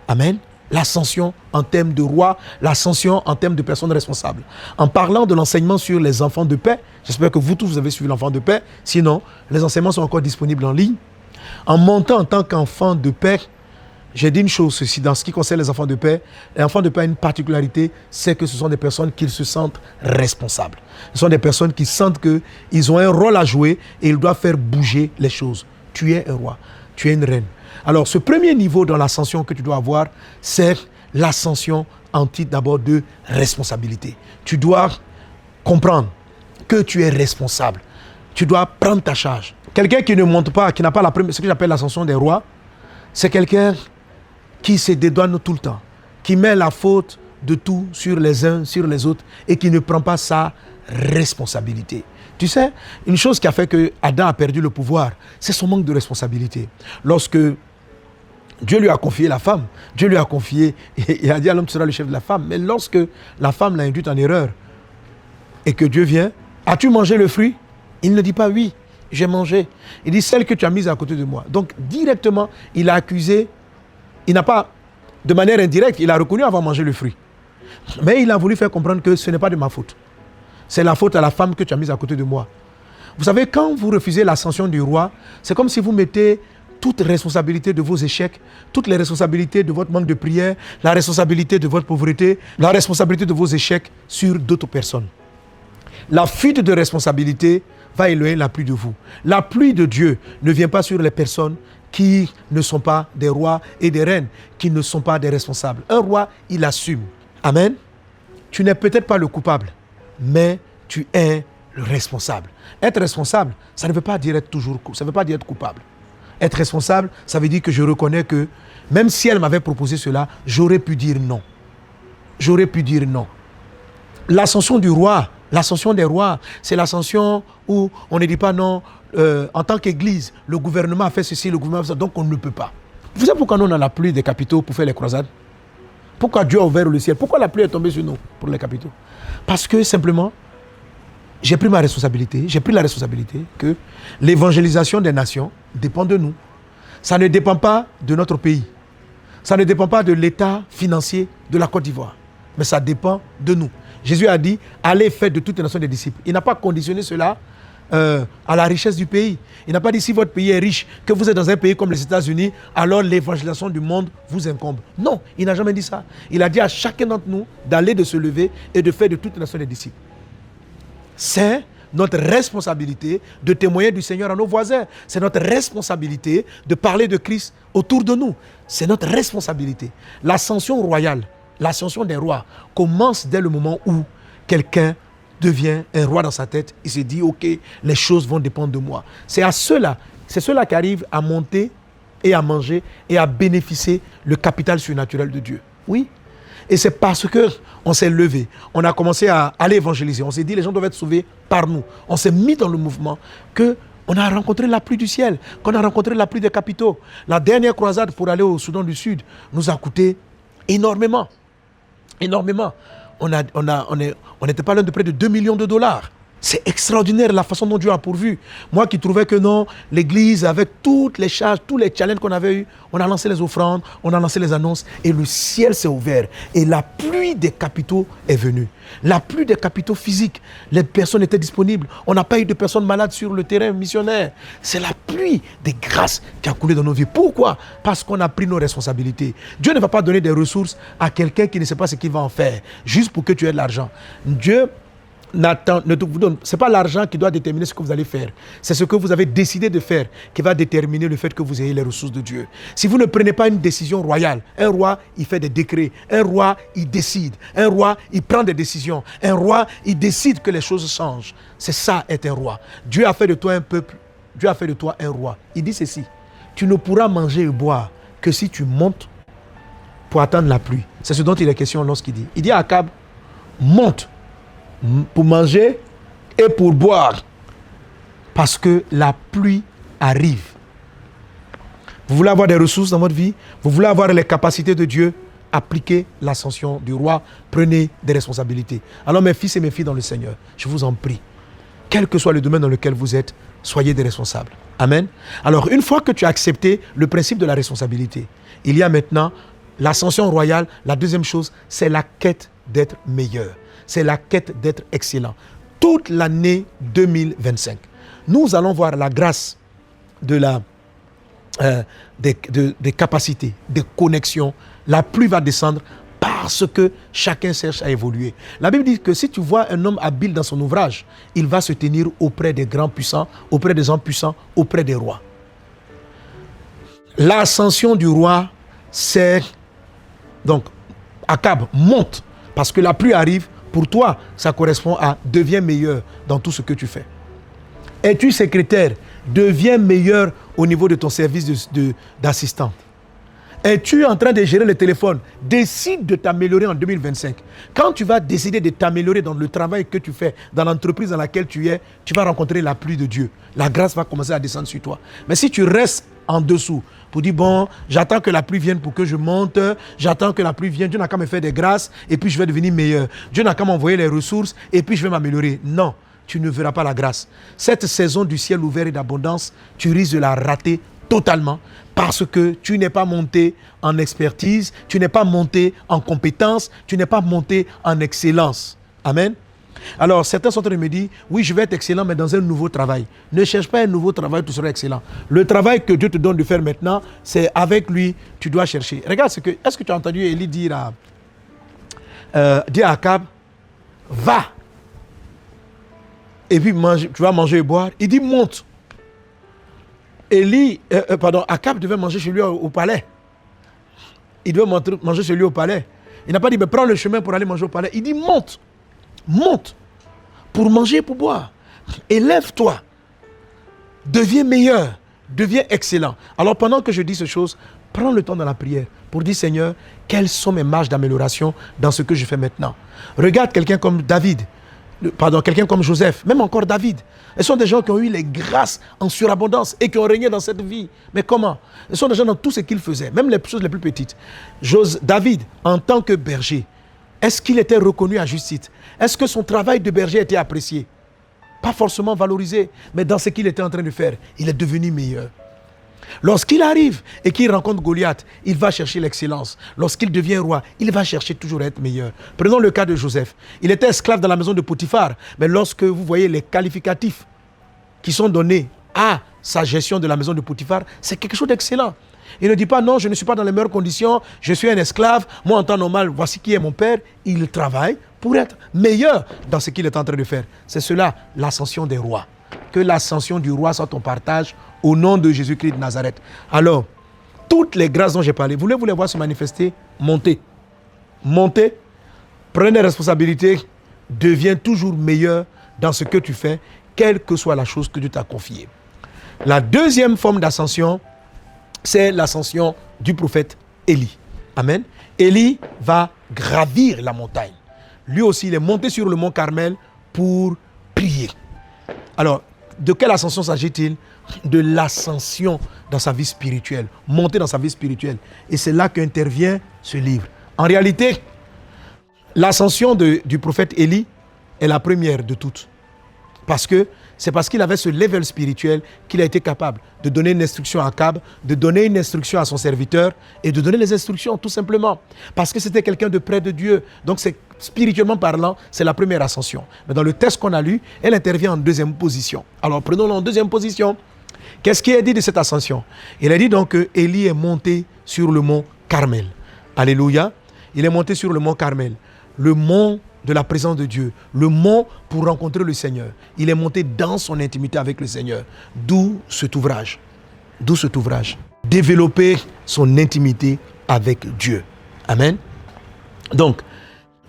Amen. L'ascension en termes de roi, l'ascension en termes de personnes responsables. En parlant de l'enseignement sur les enfants de paix, j'espère que vous tous vous avez suivi l'enfant de paix, sinon les enseignements sont encore disponibles en ligne. En montant en tant qu'enfant de paix, j'ai dit une chose, ceci, dans ce qui concerne les enfants de paix a une particularité, c'est que ce sont des personnes qui se sentent responsables. Ce sont des personnes qui sentent qu'ils ont un rôle à jouer et ils doivent faire bouger les choses. Tu es un roi, tu es une reine. Alors, ce premier niveau dans l'ascension que tu dois avoir, c'est l'ascension en titre d'abord de responsabilité. Tu dois comprendre que tu es responsable. Tu dois prendre ta charge. Quelqu'un qui ne monte pas, qui n'a pas ce que j'appelle l'ascension des rois, c'est quelqu'un qui se dédouane tout le temps, qui met la faute de tout sur les uns, sur les autres et qui ne prend pas sa responsabilité. Tu sais, une chose qui a fait que Adam a perdu le pouvoir, c'est son manque de responsabilité. Lorsque Dieu lui a confié la femme, Dieu lui a confié, il a dit à l'homme, tu seras le chef de la femme. Mais lorsque la femme l'a induite en erreur et que Dieu vient, as-tu mangé le fruit? Il ne dit pas oui, j'ai mangé. Il dit celle que tu as mise à côté de moi. Donc directement, il a accusé, il n'a pas, de manière indirecte, il a reconnu avoir mangé le fruit. Mais il a voulu faire comprendre que ce n'est pas de ma faute. C'est la faute à la femme que tu as mise à côté de moi. Vous savez, quand vous refusez l'ascension du roi, c'est comme si vous mettez toute responsabilité de vos échecs, toutes les responsabilités de votre manque de prière, la responsabilité de votre pauvreté, la responsabilité de vos échecs sur d'autres personnes. La fuite de responsabilité va éloigner la pluie de vous. La pluie de Dieu ne vient pas sur les personnes qui ne sont pas des rois et des reines, qui ne sont pas des responsables. Un roi, il assume. Amen. Tu n'es peut-être pas le coupable, mais tu es le responsable. Être responsable, ça ne veut pas dire être toujours, ça ne veut pas dire être coupable. Être responsable, ça veut dire que je reconnais que même si elle m'avait proposé cela, j'aurais pu dire non. J'aurais pu dire non. L'ascension du roi, l'ascension des rois, c'est l'ascension où on ne dit pas non, en tant qu'église, le gouvernement a fait ceci, le gouvernement a fait ça, donc on ne peut pas. Vous savez pourquoi nous on a la pluie des capitaux pour faire les croisades? Pourquoi Dieu a ouvert le ciel? Pourquoi la pluie est tombée sur nous pour les capitaux? Parce que simplement, j'ai pris ma responsabilité, j'ai pris la responsabilité que l'évangélisation des nations dépend de nous. Ça ne dépend pas de notre pays. Ça ne dépend pas de l'état financier de la Côte d'Ivoire. Mais ça dépend de nous. Jésus a dit, allez faire de toutes les nations des disciples. Il n'a pas conditionné cela à la richesse du pays. Il n'a pas dit si votre pays est riche, que vous êtes dans un pays comme les États-Unis, alors l'évangélisation du monde vous incombe. Non, il n'a jamais dit ça. Il a dit à chacun d'entre nous d'aller, de se lever et de faire de toutes les nations des disciples. C'est notre responsabilité de témoigner du Seigneur à nos voisins. C'est notre responsabilité de parler de Christ autour de nous. C'est notre responsabilité. L'ascension royale, l'ascension des rois commence dès le moment où quelqu'un devient un roi dans sa tête. Il se dit, ok, les choses vont dépendre de moi. C'est ceux-là qui arrivent à monter et à manger et à bénéficier le capital surnaturel de Dieu. Oui. Et c'est parce qu'on s'est levé, on a commencé à aller évangéliser. On s'est dit, les gens doivent être sauvés par nous. On s'est mis dans le mouvement qu'on a rencontré la pluie du ciel, qu'on a rencontré la pluie des capitaux. La dernière croisade pour aller au Soudan du Sud nous a coûté énormément. Énormément. On n'était pas loin de près de 2 millions de dollars. C'est extraordinaire la façon dont Dieu a pourvu. Moi qui trouvais que non, l'église, avec toutes les charges, tous les challenges qu'on avait eus, on a lancé les offrandes, on a lancé les annonces et le ciel s'est ouvert. Et la pluie des capitaux est venue. La pluie des capitaux physiques. Les personnes étaient disponibles. On n'a pas eu de personnes malades sur le terrain missionnaire. C'est la pluie des grâces qui a coulé dans nos vies. Pourquoi? Parce qu'on a pris nos responsabilités. Dieu ne va pas donner des ressources à quelqu'un qui ne sait pas ce qu'il va en faire, juste pour que tu aies de l'argent. Dieu c'est pas l'argent qui doit déterminer ce que vous allez faire. C'est ce que vous avez décidé de faire qui va déterminer le fait que vous ayez les ressources de Dieu. Si vous ne prenez pas une décision royale, un roi, il fait des décrets. Un roi, il décide. Un roi, il prend des décisions. Un roi, il décide que les choses changent. C'est ça, être un roi. Dieu a fait de toi un peuple. Dieu a fait de toi un roi. Il dit ceci. Tu ne pourras manger et boire que si tu montes pour attendre la pluie. C'est ce dont il est question lorsqu'il dit. Il dit à Akab, monte pour manger et pour boire, parce que la pluie arrive. Vous voulez avoir des ressources dans votre vie, vous voulez avoir les capacités de Dieu, appliquez l'ascension du roi, prenez des responsabilités. Alors mes fils et mes filles dans le Seigneur, je vous en prie, quel que soit le domaine dans lequel vous êtes, soyez des responsables. Amen. Alors une fois que tu as accepté le principe de la responsabilité, il y a maintenant l'ascension royale. La deuxième chose, c'est la quête d'être meilleur. C'est la quête d'être excellent. Toute l'année 2025, nous allons voir la grâce de des capacités, des connexions. La pluie va descendre parce que chacun cherche à évoluer. La Bible dit que si tu vois un homme habile dans son ouvrage, il va se tenir auprès des grands puissants, auprès des gens puissants, auprès des rois. L'ascension du roi, c'est... Donc, Akab, monte, parce que la pluie arrive. Pour toi, ça correspond à deviens meilleur dans tout ce que tu fais. Es-tu secrétaire? Deviens meilleur au niveau de ton service d'assistant. Es-tu en train de gérer le téléphone? Décide de t'améliorer en 2025. Quand tu vas décider de t'améliorer dans le travail que tu fais, dans l'entreprise dans laquelle tu es, tu vas rencontrer la pluie de Dieu. La grâce va commencer à descendre sur toi. Mais si tu restes en dessous, pour dire, bon, j'attends que la pluie vienne pour que je monte, j'attends que la pluie vienne, Dieu n'a qu'à me faire des grâces, et puis je vais devenir meilleur. Dieu n'a qu'à m'envoyer les ressources, et puis je vais m'améliorer. Non, tu ne verras pas la grâce. Cette saison du ciel ouvert et d'abondance, tu risques de la rater totalement, parce que tu n'es pas monté en expertise, tu n'es pas monté en compétence, tu n'es pas monté en excellence. Amen. Alors, certains sont en train de me dire, oui, je vais être excellent, mais dans un nouveau travail. Ne cherche pas un nouveau travail, tu seras excellent. Le travail que Dieu te donne de faire maintenant, c'est avec lui, tu dois chercher. Regarde, est-ce que tu as entendu Élie dire à Akab, va, et puis tu vas manger et boire. Il dit, monte. Akab devait manger chez lui au palais. Il devait manger chez lui au palais. Il n'a pas dit, mais prends le chemin pour aller manger au palais. Il dit, monte. Monte pour manger et pour boire. Élève-toi. Deviens meilleur. Deviens excellent. Alors pendant que je dis ces choses, prends le temps dans la prière pour dire, Seigneur, quelles sont mes marges d'amélioration dans ce que je fais maintenant. Regarde quelqu'un comme quelqu'un comme Joseph, même encore David. Ce sont des gens qui ont eu les grâces en surabondance et qui ont régné dans cette vie. Mais comment? Ce sont des gens dans tout ce qu'ils faisaient, même les choses les plus petites. David, en tant que berger, est-ce qu'il était reconnu à juste titre? Est-ce que son travail de berger était apprécié? Pas forcément valorisé, mais dans ce qu'il était en train de faire, il est devenu meilleur. Lorsqu'il arrive et qu'il rencontre Goliath, il va chercher l'excellence. Lorsqu'il devient roi, il va chercher toujours à être meilleur. Prenons le cas de Joseph. Il était esclave dans la maison de Potiphar, mais lorsque vous voyez les qualificatifs qui sont donnés à sa gestion de la maison de Potiphar, c'est quelque chose d'excellent. Il ne dit pas non, je ne suis pas dans les meilleures conditions, je suis un esclave, moi en temps normal, voici qui est mon père. Il travaille pour être meilleur dans ce qu'il est en train de faire. C'est cela, l'ascension des rois. Que l'ascension du roi soit ton partage au nom de Jésus-Christ de Nazareth. Alors, toutes les grâces dont j'ai parlé, voulez-vous les voir se manifester? Montez. Montez, prenez des responsabilités, deviens toujours meilleur dans ce que tu fais, quelle que soit la chose que Dieu t'a confiée. La deuxième forme d'ascension, c'est l'ascension du prophète Élie. Amen. Élie va gravir la montagne. Lui aussi, il est monté sur le mont Carmel pour prier. Alors, de quelle ascension s'agit-il? De l'ascension dans sa vie spirituelle. Monter dans sa vie spirituelle. Et c'est là qu'intervient ce livre. En réalité, l'ascension du prophète Élie est la première de toutes. C'est parce qu'il avait ce level spirituel qu'il a été capable de donner une instruction à Akab, de donner une instruction à son serviteur et de donner les instructions tout simplement. Parce que c'était quelqu'un de près de Dieu. Donc spirituellement parlant, c'est la première ascension. Mais dans le texte qu'on a lu, elle intervient en deuxième position. Alors prenons-le en deuxième position. Qu'est-ce qui est dit de cette ascension? Il a dit donc que Élie est monté sur le mont Carmel. Alléluia. Il est monté sur le mont Carmel. Le mont de la présence de Dieu, le mont pour rencontrer le Seigneur. Il est monté dans son intimité avec le Seigneur. D'où cet ouvrage. Développer son intimité avec Dieu. Amen. Donc,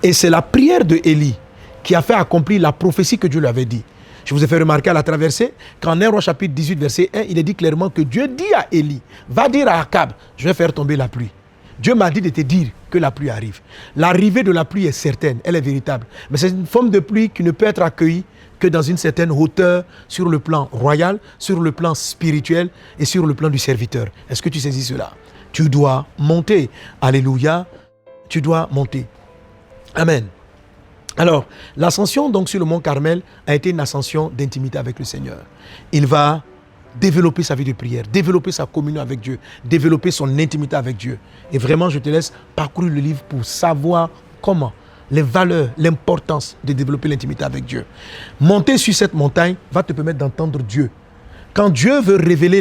et c'est la prière de Élie qui a fait accomplir la prophétie que Dieu lui avait dit. Je vous ai fait remarquer à la traversée qu'en 1 Roi chapitre 18 verset 1, il est dit clairement que Dieu dit à Élie, va dire à Akab, je vais faire tomber la pluie. Dieu m'a dit de te dire que la pluie arrive. L'arrivée de la pluie est certaine, elle est véritable. Mais c'est une forme de pluie qui ne peut être accueillie que dans une certaine hauteur sur le plan royal, sur le plan spirituel et sur le plan du serviteur. Est-ce que tu saisis cela? Tu dois monter. Alléluia. Tu dois monter. Amen. Alors, l'ascension donc sur le mont Carmel a été une ascension d'intimité avec le Seigneur. Il va développer sa vie de prière, développer sa communion avec Dieu, développer son intimité avec Dieu. Et vraiment, je te laisse parcourir le livre pour savoir comment, les valeurs, l'importance de développer l'intimité avec Dieu. Monter sur cette montagne va te permettre d'entendre Dieu. Quand Dieu veut révéler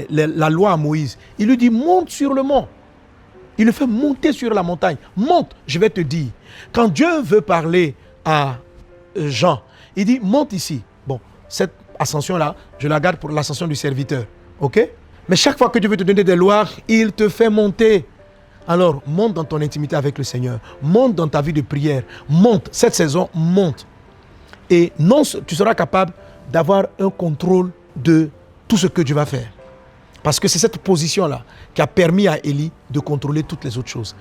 la loi à Moïse, il lui dit, monte sur le mont. Il le fait monter sur la montagne. Monte, je vais te dire. Quand Dieu veut parler à Jean, il dit, monte ici. Bon, cette ascension-là, je la garde pour l'ascension du serviteur. Ok? Mais chaque fois que Dieu veut te donner des lois, il te fait monter. Alors, monte dans ton intimité avec le Seigneur. Monte dans ta vie de prière. Monte. Cette saison, monte. Et non, tu seras capable d'avoir un contrôle de tout ce que Dieu va faire. Parce que c'est cette position-là qui a permis à Élie de contrôler toutes les autres choses.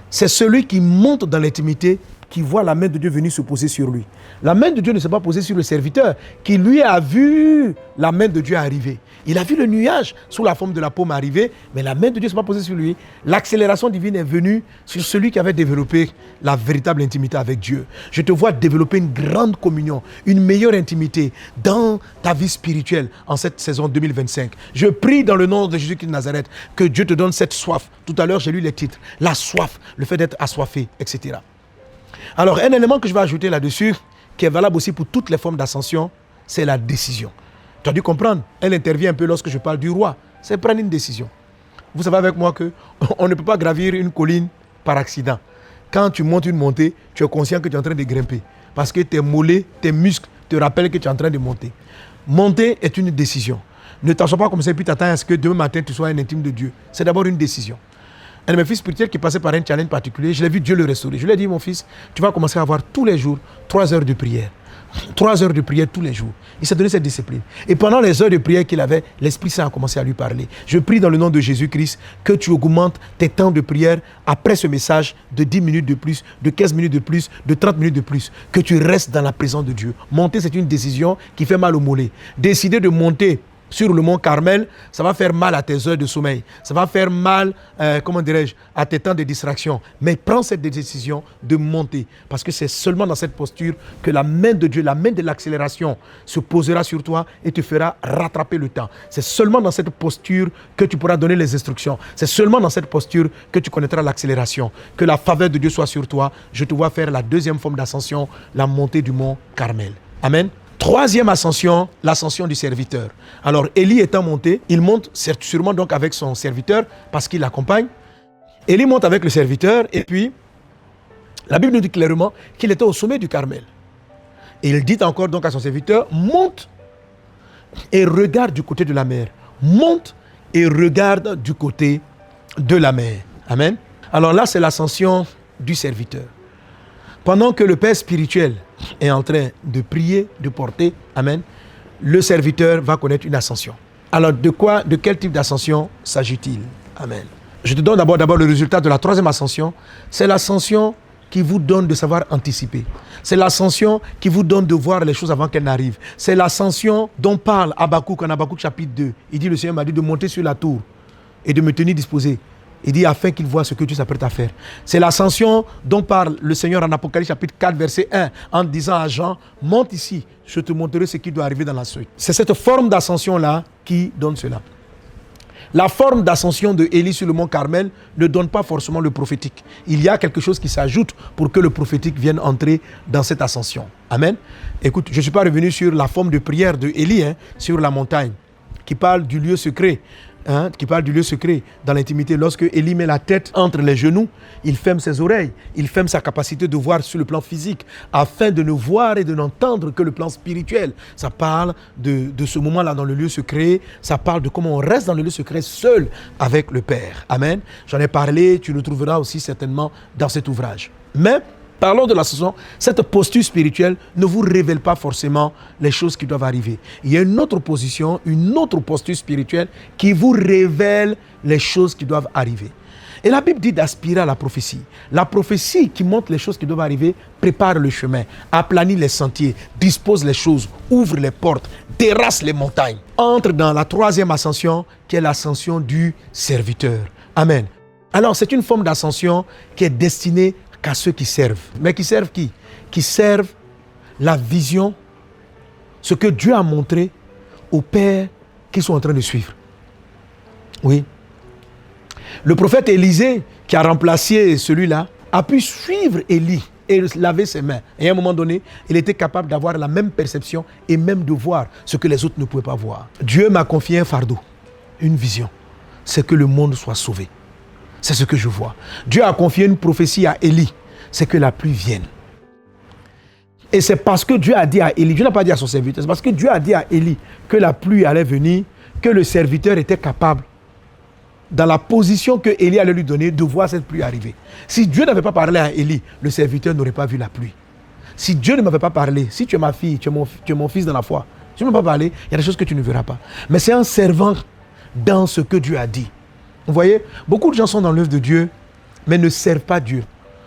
C'est celui qui monte dans l'intimité qui voit la main de Dieu venir se poser sur lui. La main de Dieu ne s'est pas posée sur le serviteur qui lui a vu la main de Dieu arriver. Il a vu le nuage sous la forme de la paume arriver, mais la main de Dieu ne s'est pas posée sur lui. L'accélération divine est venue sur celui qui avait développé la véritable intimité avec Dieu. Je te vois développer une grande communion, une meilleure intimité dans ta vie spirituelle en cette saison 2025. Je prie dans le nom de Jésus-Christ de Nazareth que Dieu te donne cette soif. Tout à l'heure, j'ai lu les titres. La soif, le fait d'être assoiffé, etc. Alors, un élément que je vais ajouter là-dessus, qui est valable aussi pour toutes les formes d'ascension, c'est la décision. Tu as dû comprendre, elle intervient un peu lorsque je parle du roi. C'est prendre une décision. Vous savez avec moi qu'on ne peut pas gravir une colline par accident. Quand tu montes une montée, tu es conscient que tu es en train de grimper. Parce que tes mollets, tes muscles te rappellent que tu es en train de monter. Monter est une décision. Ne t'assois pas comme ça et puis t'attends à ce que demain matin tu sois un intime de Dieu. C'est d'abord une décision. Un de mes fils spirituels qui passait par un challenge particulier, je l'ai vu Dieu le restaurer. Je lui ai dit, mon fils, tu vas commencer à avoir tous les jours 3 heures de prière. 3 heures de prière tous les jours. Il s'est donné cette discipline. Et pendant les heures de prière qu'il avait, l'Esprit Saint a commencé à lui parler. Je prie dans le nom de Jésus-Christ que tu augmentes tes temps de prière après ce message de 10 minutes de plus, de 15 minutes de plus, de 30 minutes de plus. Que tu restes dans la présence de Dieu. Monter, c'est une décision qui fait mal au mollet. Décider de monter sur le mont Carmel, ça va faire mal à tes heures de sommeil. Ça va faire mal, à tes temps de distraction. Mais prends cette décision de monter. Parce que c'est seulement dans cette posture que la main de Dieu, la main de l'accélération se posera sur toi et te fera rattraper le temps. C'est seulement dans cette posture que tu pourras donner les instructions. C'est seulement dans cette posture que tu connaîtras l'accélération. Que la faveur de Dieu soit sur toi. Je te vois faire la deuxième forme d'ascension, la montée du mont Carmel. Amen. Troisième ascension, l'ascension du serviteur. Alors, Élie étant monté, il monte sûrement donc avec son serviteur parce qu'il l'accompagne. Élie monte avec le serviteur et puis, la Bible nous dit clairement qu'il était au sommet du Carmel. Et il dit encore donc à son serviteur, monte et regarde du côté de la mer. Monte et regarde du côté de la mer. Amen. Alors là, c'est l'ascension du serviteur. Pendant que le père spirituel est en train de prier, de porter, amen, le serviteur va connaître une ascension. Alors, de quel type d'ascension s'agit-il? Amen. Je te donne d'abord le résultat de la troisième ascension. C'est l'ascension qui vous donne de savoir anticiper. C'est l'ascension qui vous donne de voir les choses avant qu'elles n'arrivent. C'est l'ascension dont parle Habakkuk en Habakkuk chapitre 2. Il dit, le Seigneur m'a dit de monter sur la tour et de me tenir disposé. Il dit afin qu'il voit ce que Dieu s'apprête à faire. C'est l'ascension dont parle le Seigneur en Apocalypse chapitre 4 verset 1 en disant à Jean, monte ici, je te montrerai ce qui doit arriver dans la suite. C'est cette forme d'ascension-là qui donne cela. La forme d'ascension de Élie sur le mont Carmel ne donne pas forcément le prophétique. Il y a quelque chose qui s'ajoute pour que le prophétique vienne entrer dans cette ascension. Amen. Écoute, je ne suis pas revenu sur la forme de prière de Élie sur la montagne qui parle du lieu secret. Qui parle du lieu secret dans l'intimité. Lorsque Élie met la tête entre les genoux, il ferme ses oreilles, il ferme sa capacité de voir sur le plan physique afin de ne voir et de n'entendre que le plan spirituel. Ça parle de ce moment-là dans le lieu secret, ça parle de comment on reste dans le lieu secret seul avec le Père. Amen. J'en ai parlé, tu le trouveras aussi certainement dans cet ouvrage. Mais parlons de l'ascension. Cette posture spirituelle ne vous révèle pas forcément les choses qui doivent arriver. Il y a une autre position, une autre posture spirituelle qui vous révèle les choses qui doivent arriver. Et la Bible dit d'aspirer à la prophétie. La prophétie qui montre les choses qui doivent arriver prépare le chemin, aplanit les sentiers, dispose les choses, ouvre les portes, terrasse les montagnes. Entre dans la troisième ascension qui est l'ascension du serviteur. Amen. Alors c'est une forme d'ascension qui est destinée qu'à ceux qui servent. Mais qui servent qui? Qui servent la vision, ce que Dieu a montré aux pères qu'ils sont en train de suivre. Oui. Le prophète Élisée, qui a remplacé celui-là, a pu suivre Élie et laver ses mains. Et à un moment donné, il était capable d'avoir la même perception et même de voir ce que les autres ne pouvaient pas voir. Dieu m'a confié un fardeau, une vision. C'est que le monde soit sauvé. C'est ce que je vois. Dieu a confié une prophétie à Élie. C'est que la pluie vienne. Et c'est parce que Dieu a dit à Élie, Dieu n'a pas dit à son serviteur, c'est parce que Dieu a dit à Élie que la pluie allait venir, que le serviteur était capable, dans la position que Élie allait lui donner, de voir cette pluie arriver. Si Dieu n'avait pas parlé à Élie, le serviteur n'aurait pas vu la pluie. Si Dieu ne m'avait pas parlé, si tu es ma fille, tu es mon fils dans la foi, si tu ne m'as pas parlé, il y a des choses que tu ne verras pas. Mais c'est en servant dans ce que Dieu a dit. Vous voyez, beaucoup de gens sont dans l'œuvre de Dieu, mais ne servent pas Dieu.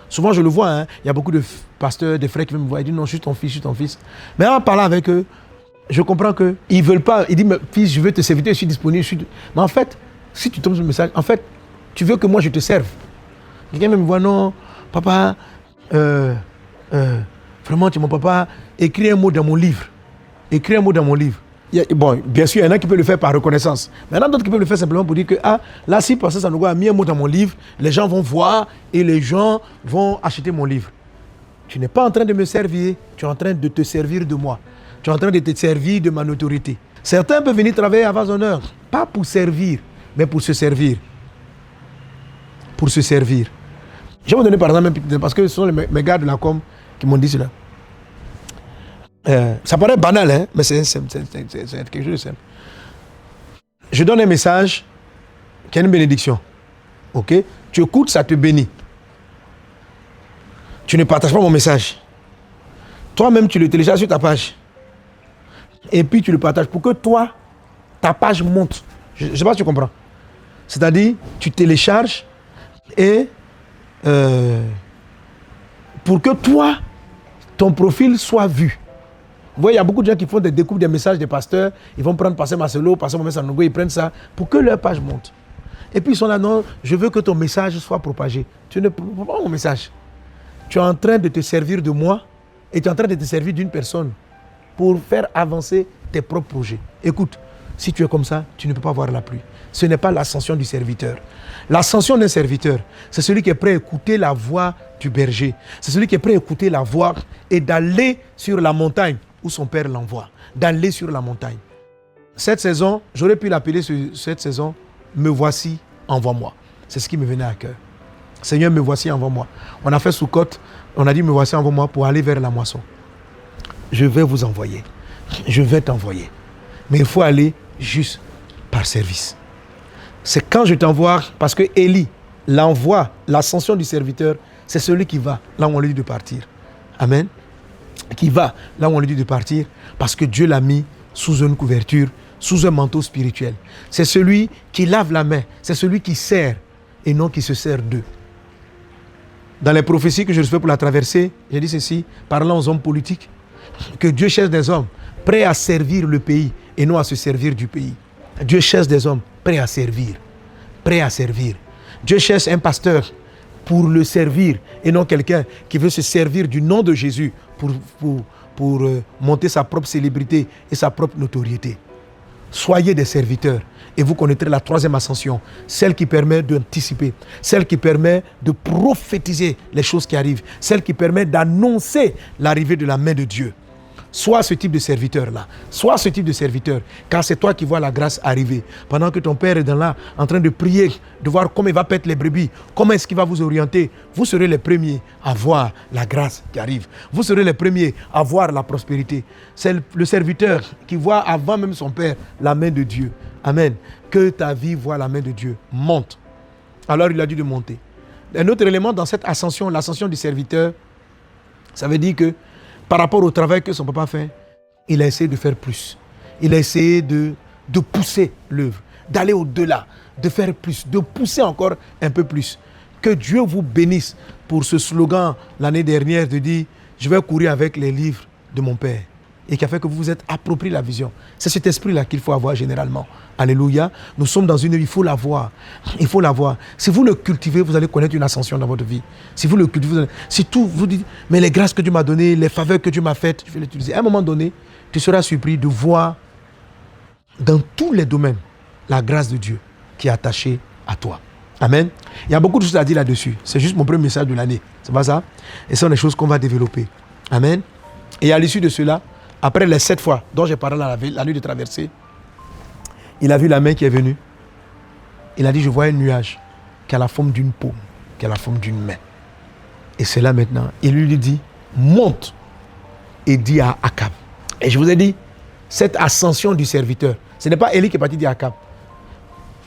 Souvent, je le vois, il y a beaucoup de pasteurs, de frères qui viennent me voir, ils disent non, je suis ton fils, je suis ton fils. Mais en parlant avec eux, je comprends qu'ils ne veulent pas. Ils disent, fils, je veux te servir, je suis disponible. Mais en fait, si tu tombes sur le message, en fait, tu veux que moi je te serve. Quelqu'un me voit, non, papa, vraiment, tu es mon papa, écris un mot dans mon livre. Écris un mot dans mon livre. Bon, bien sûr, il y en a qui peuvent le faire par reconnaissance. Mais il y en a d'autres qui peuvent le faire simplement pour dire que, là, si Pasteur Sanogo a mis un mot dans mon livre, les gens vont voir et les gens vont acheter mon livre. tu n'es pas en train de me servir, tu es en train de te servir de moi. Tu es en train de te servir de ma autorité. Certains peuvent venir travailler à vos honneurs, pas pour servir, mais pour se servir. Pour se servir. Je vais vous donner par exemple, parce que ce sont mes gars de la com qui m'ont dit cela. Ça paraît banal, hein, mais c'est quelque chose de simple. Je donne un message qui est une bénédiction. Ok? Tu écoutes, ça te bénit. Tu ne partages pas mon message. Toi-même, tu le télécharges sur ta page. Et puis, tu le partages pour que toi, ta page monte. Je ne sais pas si tu comprends. C'est-à-dire, tu télécharges et pour que toi, ton profil soit vu. Vous voyez, il y a beaucoup de gens qui font des découpes des messages des pasteurs. Ils vont prendre Pasteur Marcelo, Pasteur Mohamed Sanogo, ils prennent ça pour que leur page monte. Et puis ils sont là, non, je veux que ton message soit propagé. Tu ne proposes pas mon message. Tu es en train de te servir de moi et tu es en train de te servir d'une personne pour faire avancer tes propres projets. Écoute, si tu es comme ça, tu ne peux pas voir la pluie. Ce n'est pas l'ascension du serviteur. L'ascension d'un serviteur, c'est celui qui est prêt à écouter la voix du berger. C'est celui qui est prêt à écouter la voix et d'aller sur la montagne où son père l'envoie. D'aller sur la montagne. Cette saison, j'aurais pu l'appeler cette saison, me voici, envoie-moi. C'est ce qui me venait à cœur. Seigneur, me voici, envoie-moi. On a fait Soukot, on a dit me voici, envoie-moi pour aller vers la moisson. Je vais vous envoyer. Je vais t'envoyer. Mais il faut aller juste par service. C'est quand je t'envoie, parce que Élie, l'envoi, l'ascension du serviteur, c'est celui qui va là où on lui dit de partir. Amen. Qui va là où on lui dit de partir, parce que Dieu l'a mis sous une couverture, sous un manteau spirituel. C'est celui qui lave la main, c'est celui qui sert et non qui se sert d'eux. Dans les prophéties que je reçois pour la traversée, j'ai dit ceci, parlant aux hommes politiques, que Dieu cherche des hommes prêts à servir le pays et non à se servir du pays. Dieu cherche des hommes prêts à servir. Prêts à servir. Dieu cherche un pasteur pour le servir et non quelqu'un qui veut se servir du nom de Jésus pour monter sa propre célébrité et sa propre notoriété. Soyez des serviteurs et vous connaîtrez la troisième ascension, celle qui permet d'anticiper, celle qui permet de prophétiser les choses qui arrivent, celle qui permet d'annoncer l'arrivée de la main de Dieu. Sois ce type de serviteur-là. Sois ce type de serviteur, car c'est toi qui vois la grâce arriver. Pendant que ton père est dans là, en train de prier, de voir comment il va paître les brebis, comment est-ce qu'il va vous orienter, vous serez les premiers à voir la grâce qui arrive. Vous serez les premiers à voir la prospérité. C'est le serviteur qui voit avant même son père la main de Dieu. Amen. Que ta vie voit la main de Dieu. Monte. Alors il a dû de monter. Un autre élément dans cette ascension, l'ascension du serviteur, ça veut dire que par rapport au travail que son papa fait, il a essayé de faire plus. Il a essayé de pousser l'œuvre, d'aller au-delà, de faire plus, de pousser encore un peu plus. Que Dieu vous bénisse pour ce slogan l'année dernière de dire « Je vais courir avec les livres de mon Père » et qui a fait que vous vous êtes approprié la vision. C'est cet esprit-là qu'il faut avoir généralement. Alléluia. Nous sommes dans une vie, il faut l'avoir. Il faut l'avoir. Si vous le cultivez, vous allez connaître une ascension dans votre vie. Si vous le cultivez, si tout vous dites, mais les grâces que Dieu m'a données, les faveurs que Dieu m'a faites, je vais l'utiliser. À un moment donné, tu seras surpris de voir dans tous les domaines la grâce de Dieu qui est attachée à toi. Amen. Il y a beaucoup de choses à dire là-dessus. C'est juste mon premier message de l'année. C'est pas ça? Et ce sont des choses qu'on va développer. Amen. Et à l'issue de cela, après les 7 fois dont j'ai parlé la nuit de traversée, il a vu la main qui est venue. Il a dit, je vois un nuage qui a la forme d'une paume, qui a la forme d'une main. Et c'est là maintenant. Il lui dit, monte et dis à Akab. Et je vous ai dit, cette ascension du serviteur, ce n'est pas Élie qui est parti dire à Akab.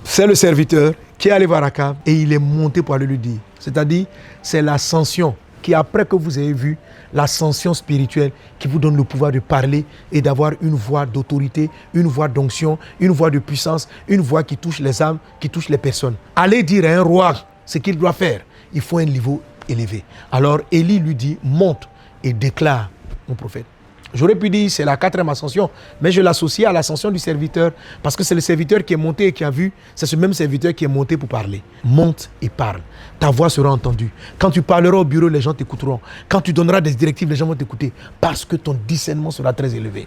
C'est le serviteur qui est allé voir Akab et il est monté pour aller lui dire. C'est-à-dire, c'est l'ascension qui, après que vous avez vu l'ascension spirituelle, qui vous donne le pouvoir de parler et d'avoir une voix d'autorité, une voix d'onction, une voix de puissance, une voix qui touche les âmes, qui touche les personnes. Allez dire à un roi ce qu'il doit faire. Il faut un niveau élevé. Alors Élie lui dit, monte et déclare mon prophète. J'aurais pu dire c'est la 4e ascension, mais je l'associe à l'ascension du serviteur parce que c'est le serviteur qui est monté et qui a vu, c'est ce même serviteur qui est monté pour parler. Monte et parle. Ta voix sera entendue. Quand tu parleras au bureau, les gens t'écouteront. Quand tu donneras des directives, les gens vont t'écouter parce que ton discernement sera très élevé.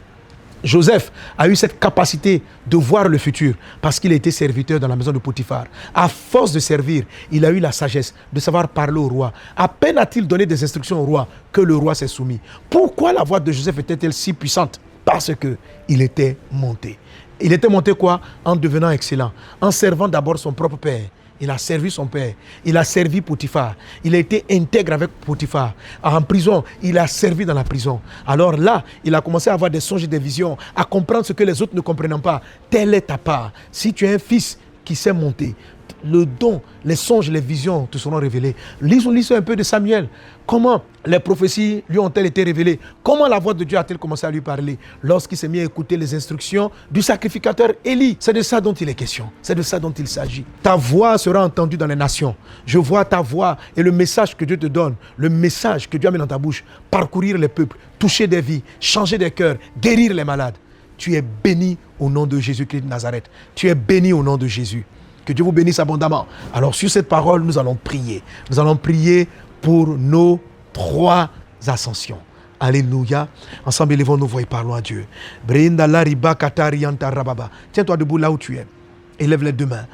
Joseph a eu cette capacité de voir le futur parce qu'il a été serviteur dans la maison de Potiphar. À force de servir, il a eu la sagesse de savoir parler au roi. À peine a-t-il donné des instructions au roi que le roi s'est soumis. Pourquoi la voix de Joseph était-elle si puissante? Parce qu'il était monté. Il était monté quoi? En devenant excellent, en servant d'abord son propre père. Il a servi son père, il a servi Potiphar, il a été intègre avec Potiphar. En prison, il a servi dans la prison. Alors là, il a commencé à avoir des songes et des visions, à comprendre ce que les autres ne comprennent pas. Telle est ta part. Si tu es un fils qui sait monter, le don, les songes, les visions te seront révélés. Lisons un peu de Samuel. Comment les prophéties lui ont-elles été révélées? Comment la voix de Dieu a-t-elle commencé à lui parler? Lorsqu'il s'est mis à écouter les instructions du sacrificateur Élie. C'est de ça dont il est question. C'est de ça dont il s'agit. Ta voix sera entendue dans les nations. Je vois ta voix et le message que Dieu te donne, le message que Dieu a mis dans ta bouche, parcourir les peuples, toucher des vies, changer des cœurs, guérir les malades. Tu es béni au nom de Jésus-Christ de Nazareth. Tu es béni au nom de Jésus. Que Dieu vous bénisse abondamment. Alors sur cette parole, nous allons prier. Nous allons prier pour nos 3 ascensions. Alléluia. Ensemble, élevons nos voix et parlons à Dieu. Tiens-toi debout là où tu es. Élève les 2 mains.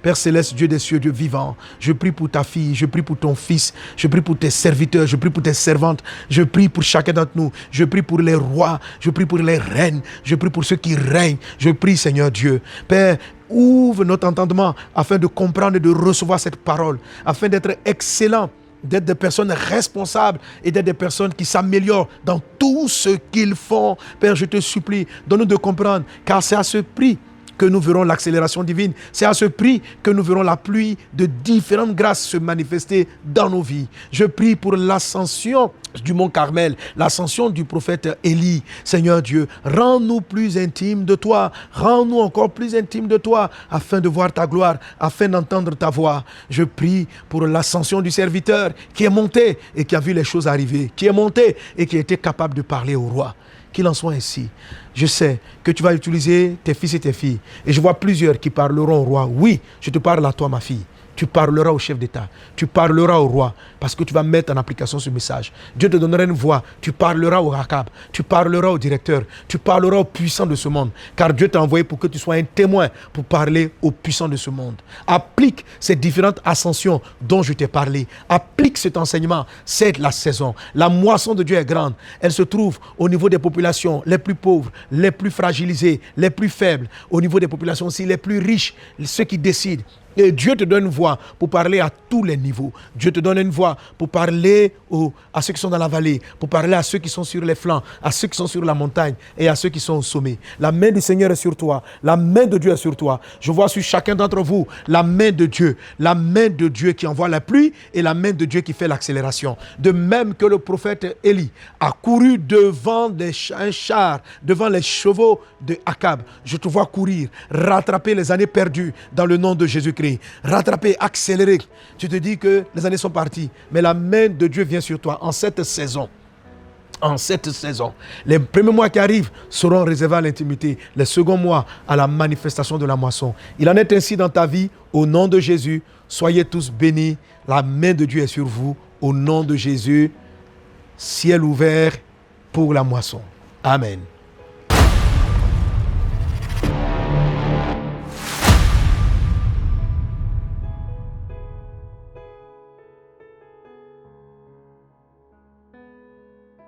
Père céleste, Dieu des cieux, Dieu vivant, je prie pour ta fille, je prie pour ton fils, je prie pour tes serviteurs, je prie pour tes servantes, je prie pour chacun d'entre nous, je prie pour les rois, je prie pour les reines, je prie pour ceux qui règnent, je prie Seigneur Dieu. Père, ouvre notre entendement afin de comprendre et de recevoir cette parole, afin d'être excellent, d'être des personnes responsables et d'être des personnes qui s'améliorent dans tout ce qu'ils font. Père, je te supplie, donne-nous de comprendre, car c'est à ce prix que nous verrons l'accélération divine. C'est à ce prix que nous verrons la pluie de différentes grâces se manifester dans nos vies. Je prie pour l'ascension du mont Carmel, l'ascension du prophète Élie. Seigneur Dieu, rends-nous plus intimes de toi, rends-nous encore plus intimes de toi, afin de voir ta gloire, afin d'entendre ta voix. Je prie pour l'ascension du serviteur qui est monté et qui a vu les choses arriver, qui est monté et qui a été capable de parler au roi. Qu'il en soit ainsi. Je sais que tu vas utiliser tes fils et tes filles. Et je vois plusieurs qui parleront au roi. Oui, je te parle à toi, ma fille. Tu parleras au chef d'État. Tu parleras au roi. Parce que tu vas mettre en application ce message. Dieu te donnera une voix. Tu parleras au Rakab. Tu parleras au directeur. Tu parleras aux puissants de ce monde. Car Dieu t'a envoyé pour que tu sois un témoin pour parler aux puissants de ce monde. Applique ces différentes ascensions dont je t'ai parlé. Applique cet enseignement. C'est la saison. La moisson de Dieu est grande. Elle se trouve au niveau des populations les plus pauvres, les plus fragilisées, les plus faibles. Au niveau des populations aussi les plus riches, ceux qui décident. Et Dieu te donne une voix pour parler à tous les niveaux. Dieu te donne une voix pour parler à ceux qui sont dans la vallée, pour parler à ceux qui sont sur les flancs, à ceux qui sont sur la montagne et à ceux qui sont au sommet. La main du Seigneur est sur toi. La main de Dieu est sur toi. Je vois sur chacun d'entre vous la main de Dieu. La main de Dieu qui envoie la pluie et la main de Dieu qui fait l'accélération. De même que le prophète Élie a couru devant un char, devant les chevaux de Akab. Je te vois courir, rattraper les années perdues dans le nom de Jésus-Christ. Rattraper, accélérer. Tu te dis que les années sont parties, mais la main de Dieu vient sur toi en cette saison. En cette saison, les premiers mois qui arrivent seront réservés à l'intimité, les seconds mois à la manifestation de la moisson. Il en est ainsi dans ta vie, au nom de Jésus. Soyez tous bénis. La main de Dieu est sur vous, au nom de Jésus. Ciel ouvert pour la moisson. Amen.